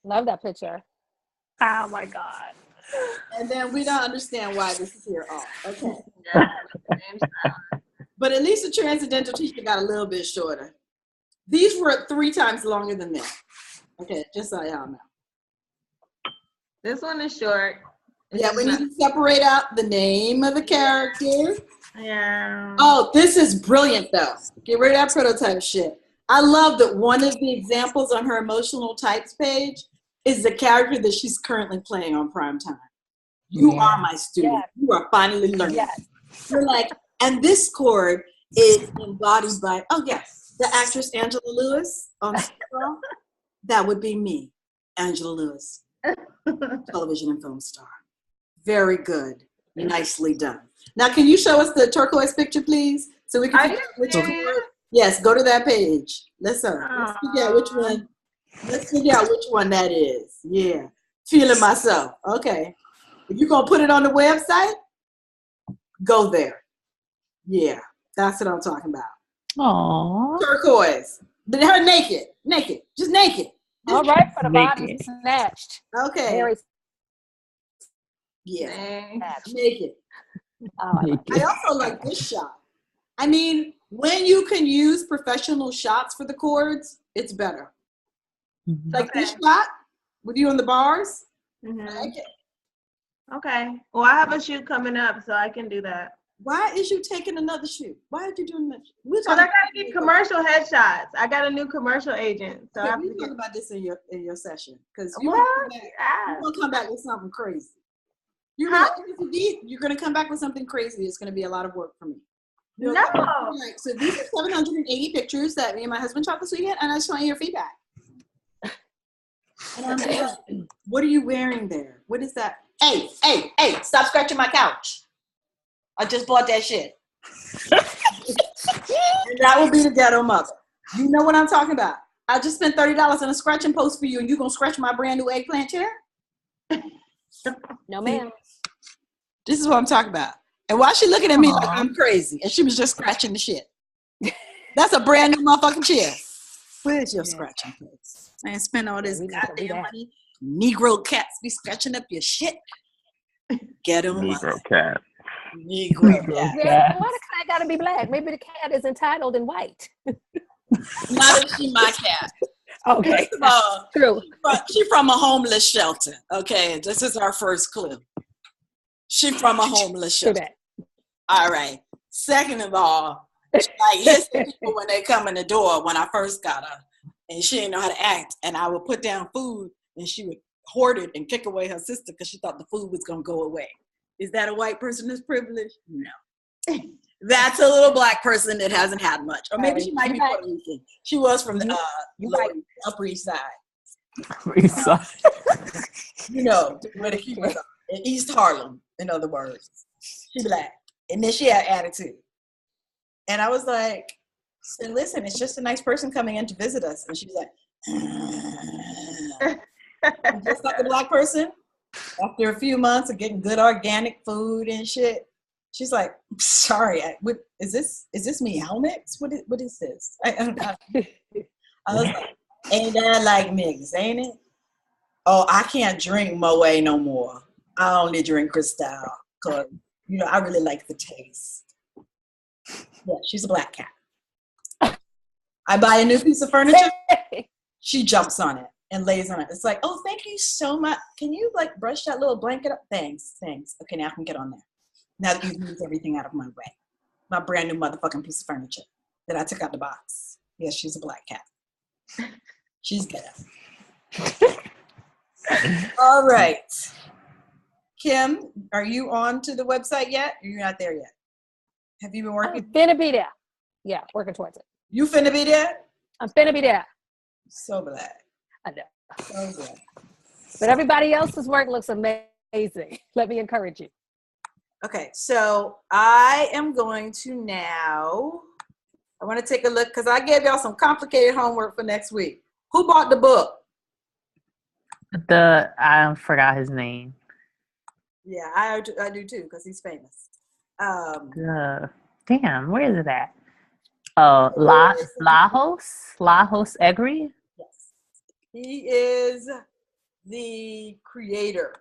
Love that picture. Oh my God. And then we don't understand why this is here. Oh, okay. But at least the transcendental teacher got a little bit shorter. These were 3 times longer than that. Okay, just so y'all know. This one is short. Yeah, we need to separate out the name of the character. Yeah. Oh, this is brilliant, though. Get rid of that prototype shit. I love that one of the examples on her emotional types page is the character that she's currently playing on Primetime. You are my student. Yes. You are finally learning. Yes. You're like, and this chord is embodied by, the actress Angela Lewis on Supergirl. That would be me, Angela Lewis, television and film star. Very good. Nicely done. Now, can you show us the turquoise picture, please? So we can Yes, go to that page. Let's figure out which one. Let's figure out which one that is. Yeah. Feeling myself. Okay. If you're going to put it on the website, go there. Yeah. That's what I'm talking about. Aww. Turquoise. But her naked. Naked. Just naked. All right, for the bottom Naked. snatched. Okay. Very Yeah. snatched. Naked. Oh, I also like this shot. I mean, when you can use professional shots for the chords, it's better. Like this shot with you on the bars. Mhm. I like it. Okay. Well, I have a shoot coming up, so I can do that. Why is you taking another shoot? Why are you doing that? We're Because I gotta get commercial headshots. I got a new commercial agent, so I have to we get. talk about this in your session because Well, you're gonna come back with something crazy. You're gonna come back with something crazy. It's gonna be a lot of work for me. No. Like, so these are 780 pictures that me and my husband shot this weekend, and I just want your feedback. And I'm like, what are you wearing there? What is that? Hey, stop scratching my couch. I just bought that shit. And that will be the ghetto mother. You know what I'm talking about. I just spent $30 on a scratching post for you, and you gonna scratch my brand new eggplant chair? No, ma'am. This is what I'm talking about. And why she looking at me like I'm crazy? And she was just scratching the shit. That's a brand new motherfucking chair. Where's your scratching place? I ain't spend all this goddamn money. Negro cats be scratching up your shit. Get them. Negro cat. Negro cat. Yeah, why the cat gotta be black? Maybe the cat is entitled in white. Not if she my cat. Okay. First of all, True. she from a homeless shelter. Okay, this is our first clue. She from a homeless True shelter. that. All right. Second of all, she like hits the people when they come in the door when I first got her. And she didn't know how to act. And I would put down food and she would hoard it and kick away her sister because she thought the food was going to go away. Is that a white person that's privileged? No. That's a little black person that hasn't had much. Or maybe she might be Puerto Rican. She was from the Upper East Side. You know, where the keepers are. In East Harlem, in other words. She black. And then she had attitude. And I was like, so listen, it's just a nice person coming in to visit us. And she was like, just like a black person, after a few months of getting good organic food and shit, she's like, sorry, is this meow mix? What is this? I was like, ain't that like mix, ain't it? Oh, I can't drink Moet no more. I only drink Cristal because, you know, I really like the taste. Yeah, she's a black cat. I buy a new piece of furniture. She jumps on it and lays on it. It's like, oh, thank you so much. Can you like brush that little blanket up? Thanks. Okay, now I can get on there. Now that you've moved everything out of my way. My brand new motherfucking piece of furniture that I took out the box. Yes, she's a black cat. She's ghetto. All right. Kim, are you on to the website yet? Or you're not there yet? Have you been working? I'm finna be there. Yeah, working towards it. You finna be there? I'm finna be there. So glad. I know. So glad. But everybody else's work looks amazing. Let me encourage you. Okay, so I am going to now, I want to take a look because I gave y'all some complicated homework for next week. Who bought the book? I forgot his name. Yeah, I do too because he's famous. Damn, where is it at? Oh, Lajos Egri. Yes, he is the creator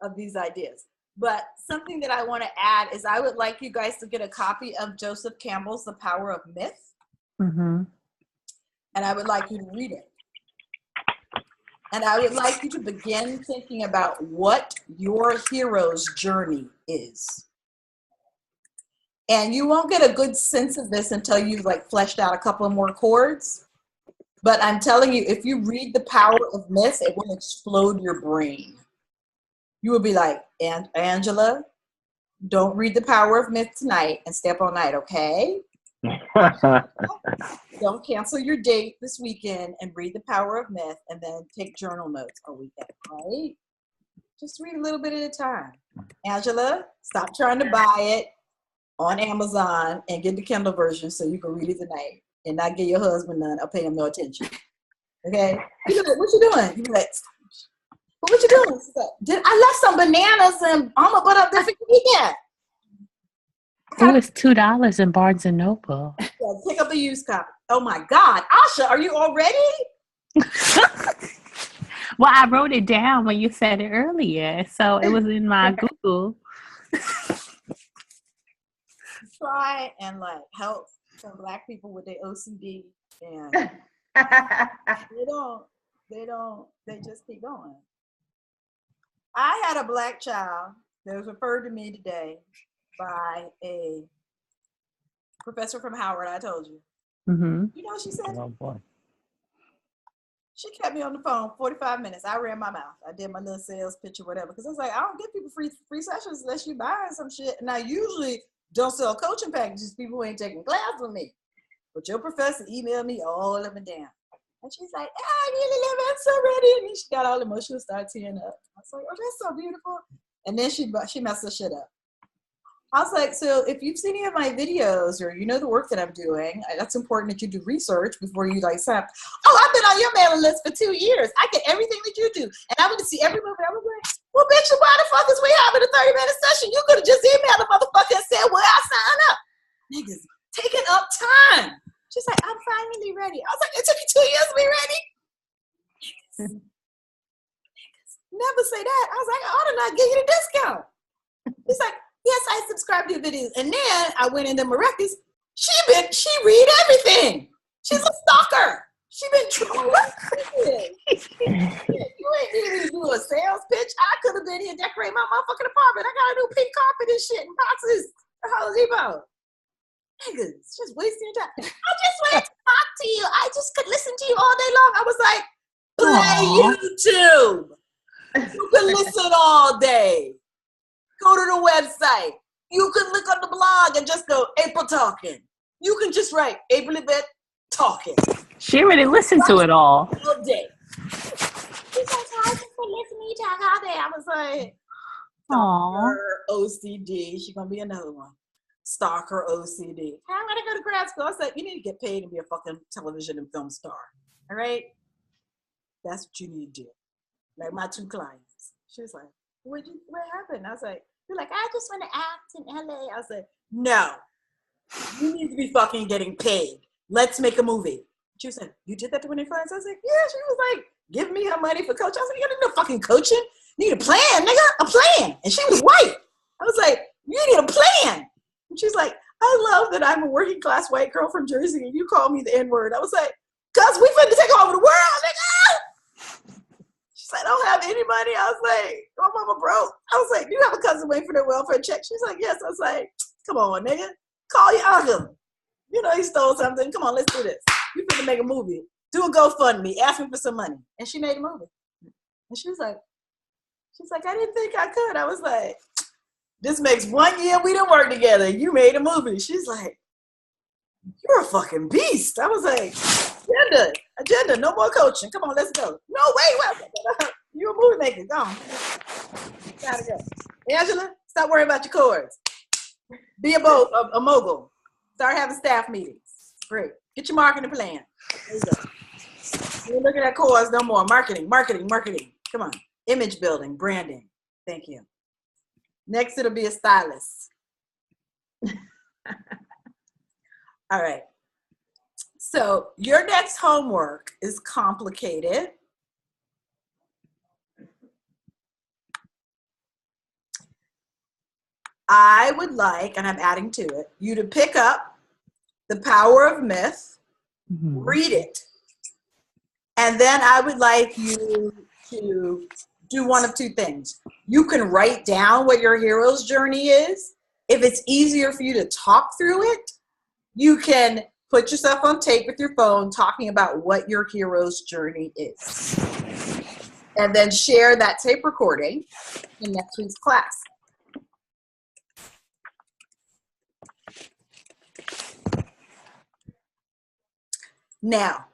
of these ideas. But something that I want to add is I would like you guys to get a copy of Joseph Campbell's The Power of Myth. Mm-hmm. And I would like you to read it. And I would like you to begin thinking about what your hero's journey is. And you won't get a good sense of this until you've like fleshed out a couple of more chords. But I'm telling you, if you read The Power of Myth, it will explode your brain. You will be like, Angela, don't read The Power of Myth tonight and stay up all night, okay? Don't cancel your date this weekend and read The Power of Myth and then take journal notes all weekend, right? Just read a little bit at a time. Angela, stop trying to buy it on Amazon and get the Kindle version so you can read it tonight and not give your husband none or pay him no attention. Okay? You be like, what you doing? You be like, what you doing? Like, I left some bananas and almond butter up there for you that. It was $2 in Barnes and Noble. Yeah, pick up a used copy. Oh my God, Asha, are you all ready? Well, I wrote it down when you said it earlier, so it was in my Google. Try and like help some black people with their OCD, and they just keep going. I had a black child that was referred to me today by a professor from Howard, I told you. Mm-hmm. You know what she said? Oh boy. She kept me on the phone 45 minutes. I ran my mouth. I did my little sales pitch or whatever. Because I was like, I don't give people free sessions unless you buying some shit. And I usually don't sell coaching packages to people who ain't taking class with me. But your professor emailed me all up and down. And she's like, I really love it. I'm so ready. And then she got all emotional, started tearing up. I was like, oh, that's so beautiful. And then she messed her shit up. I was like, so if you've seen any of my videos or you know the work that I'm doing, that's important that you do research before you like sign up. Oh, I've been on your mailing list for 2 years. I get everything that you do. And I want to see every movie. I was like, well, bitch, why the fuck is we having a 30-minute session? You could have just emailed the motherfucker and said, well, I'll sign up. Niggas, taking up time. She's like, I'm finally ready. I was like, it took you 2 years to be ready? Niggas, never say that. I was like, I ought to not give you the discount. He's like, yes, I subscribe to your videos. And then I went into Marcus. She read everything. She's a stalker. She been trolling. You ain't need to do a sales pitch. I could have been here decorating my motherfucking apartment. I got a new pink carpet and shit and boxes at Home Depot. Niggas, just wasting your time. I just wanted to talk to you. I just could listen to you all day long. I was like, play YouTube. You can listen all day. Go to the website. You can look on the blog and just go, April talking. You can just write, April Yvette talking. She already listened to it all. All day. She's like, I just been listening to you talk all day. I was like, stalker OCD. She's going to be another one. Stalker OCD. I'm going to go to grad school. I said, you need to get paid and be a fucking television and film star. All right? That's what you need to do. Like my 2 clients. She was like, what happened? I was like, you're like, I just want to act in LA. I was like, no, you need to be fucking getting paid. Let's make a movie. She was like, you did that to one of your clients? I was like, yeah. She was like, give me her money for coaching. I was like, you don't need no fucking coaching. You need a plan, nigga, a plan. And she was white. I was like, you need a plan. And she's like, I love that I'm a working class white girl from Jersey and you call me the N-word. I was like, cause we finna take over the world, nigga. She's like, I don't have any money. I was like, my mama broke. I was like, do you have a cousin waiting for their welfare check? She's like, yes. I was like, come on, nigga. Call your uncle. You know he stole something. Come on, let's do this. You finna make a movie. Do a GoFundMe. Ask me for some money. And she made a movie. And she's like, I didn't think I could. I was like, this makes 1 year we didn't work together. You made a movie. She's like, you're a fucking beast. I was like, agenda, no more coaching. Come on, let's go. No, wait. You're a movie maker. Go on. Gotta go. Angela, stop worrying about your chords. Be a mogul. Start having staff meetings. Great. Get your marketing plan. There you go. You're looking at chords no more. Marketing. Come on. Image building, branding. Thank you. Next, it'll be a stylist. All right. So your next homework is complicated. I would like, and I'm adding to it, you to pick up The Power of Myth, read it, and then I would like you to do one of 2 things. You can write down what your hero's journey is. If it's easier for you to talk through it, you can put yourself on tape with your phone talking about what your hero's journey is. And then share that tape recording in next week's class. Now,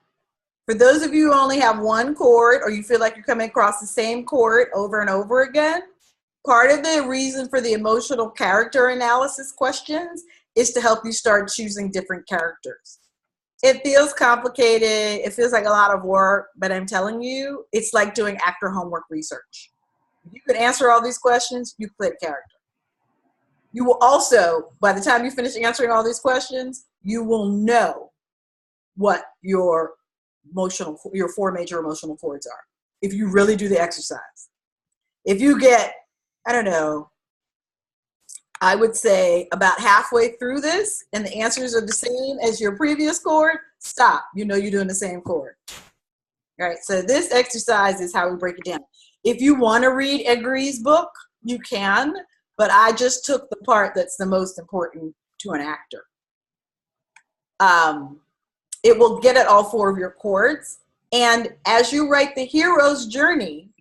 for those of you who only have one chord or you feel like you're coming across the same chord over and over again, part of the reason for the emotional character analysis questions is to help you start choosing different characters. It feels complicated. It feels like a lot of work, but I'm telling you, it's like doing actor homework research. If you can answer all these questions, you play the character. You will also, by the time you finish answering all these questions, you will know what your 4 major emotional chords are, if you really do the exercise. If you get, I don't know, I would say about halfway through this and the answers are the same as your previous chord, stop. You know you're doing the same chord. All right, so this exercise is how we break it down. If you want to read Egree's book, you can, but I just took the part that's the most important to an actor. It will get at all 4 of your chords. And as you write the hero's journey,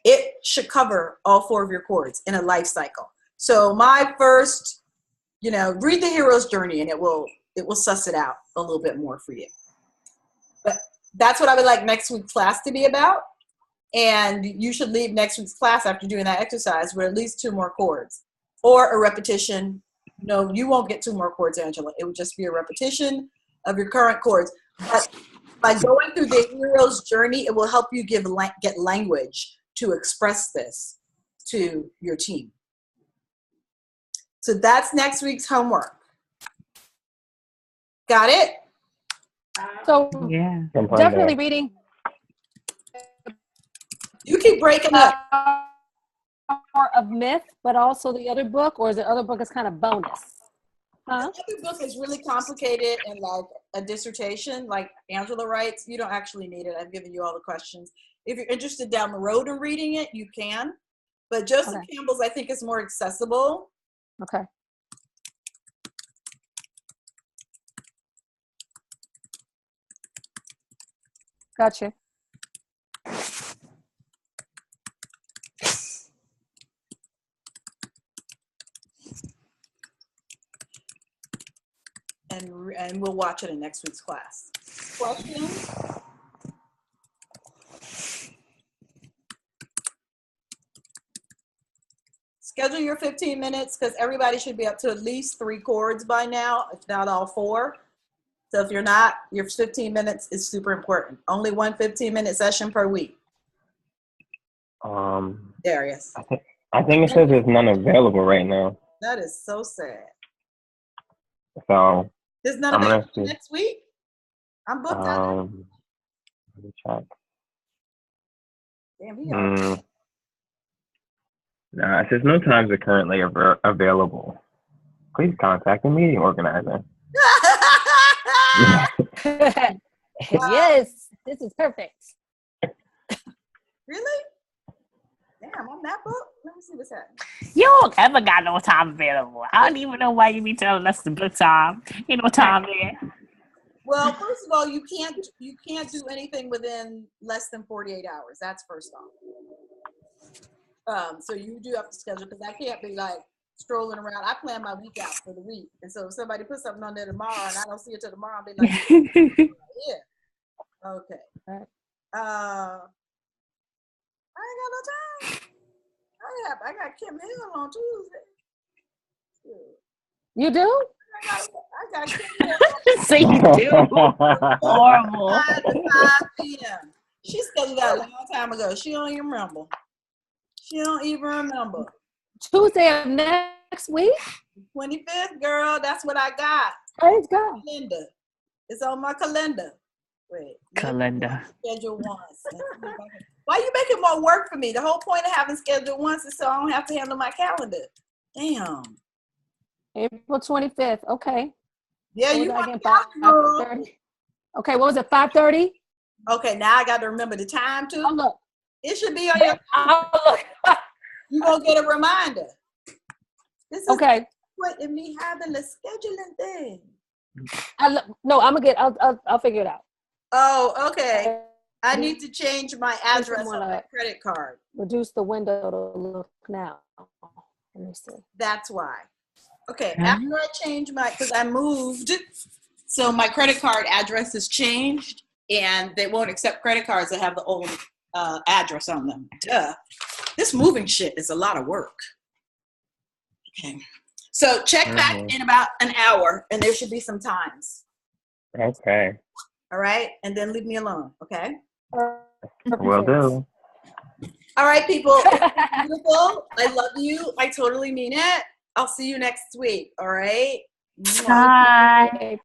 it should cover all 4 of your chords in a life cycle. So my first, read the hero's journey and it will suss it out a little bit more for you. But that's what I would like next week's class to be about. And you should leave next week's class after doing that exercise with at least 2 more chords or a repetition. No, you won't get 2 more chords, Angela. It would just be a repetition of your current chords. But by going through the hero's journey, it will help you get language to express this to your team. So that's next week's homework. Got it? So Yeah. definitely reading. You keep breaking up. Power of Myth, but also the other book, or is the other book is kind of bonus? Huh? The other book is really complicated and like a dissertation, like Angela writes. You don't actually need it. I've given you all the questions. If you're interested down the road in reading it, you can. But Joseph Campbell's, I think, is more accessible. Okay. Gotcha. And we'll watch it in next week's class. Questions? Schedule your 15 minutes because everybody should be up to at least 3 chords by now, if not all 4. So if you're not, your 15 minutes is super important. Only one 15-minute session per week. Darius. I think it says there's none available right now. That is so sad. So There's none available next week? I'm booked out. Let me check. Damn, he are. It says no times are currently available. Please contact the meeting organizer. Yes, this is perfect. Really? Damn, on that book? Let me see what's happening. You don't ever got no time available. I don't even know why you be telling us to book time. Ain't no time there. Well, first of all, you can't do anything within less than 48 hours. That's first off. So you do have to schedule because I can't be like strolling around. I plan my week out for the week, and so if somebody puts something on there tomorrow and I don't see it till tomorrow, I'll be like, yeah, okay. I ain't got no time. I got Kim Hill on Tuesday. You do? I got Kim Hill. So you do. Horrible. 5 to 5 p.m. She scheduled that a long time ago. She don't even remember. Tuesday of next week? 25th, girl. That's what I got. Praise God. Calendar. It's on my calendar. Wait. Calendar. Schedule once. Why are you making more work for me? The whole point of having schedule once is so I don't have to handle my calendar. Damn. April 25th. Okay. Yeah, What you was want that to again? 5:30? Okay, what was it? 5:30? Okay, now I got to remember the time too. Oh, look. It should be on your. Oh, look. You gonna get a reminder. This is Okay. what in me having the scheduling thing. No, I'm gonna get. I'll figure it out. Oh, okay. I need to change my address on my credit card. Reduce the window to look now. Let me see. That's why. Okay, after I change because I moved, so my credit card address is changed, and they won't accept credit cards that have the old address on them. Duh. This moving shit is a lot of work. Okay. So check back in about an hour, and there should be some times. Okay. All right? And then leave me alone, okay? Will do. All right, people. Beautiful. I love you. I totally mean it. I'll see you next week, all right? Bye.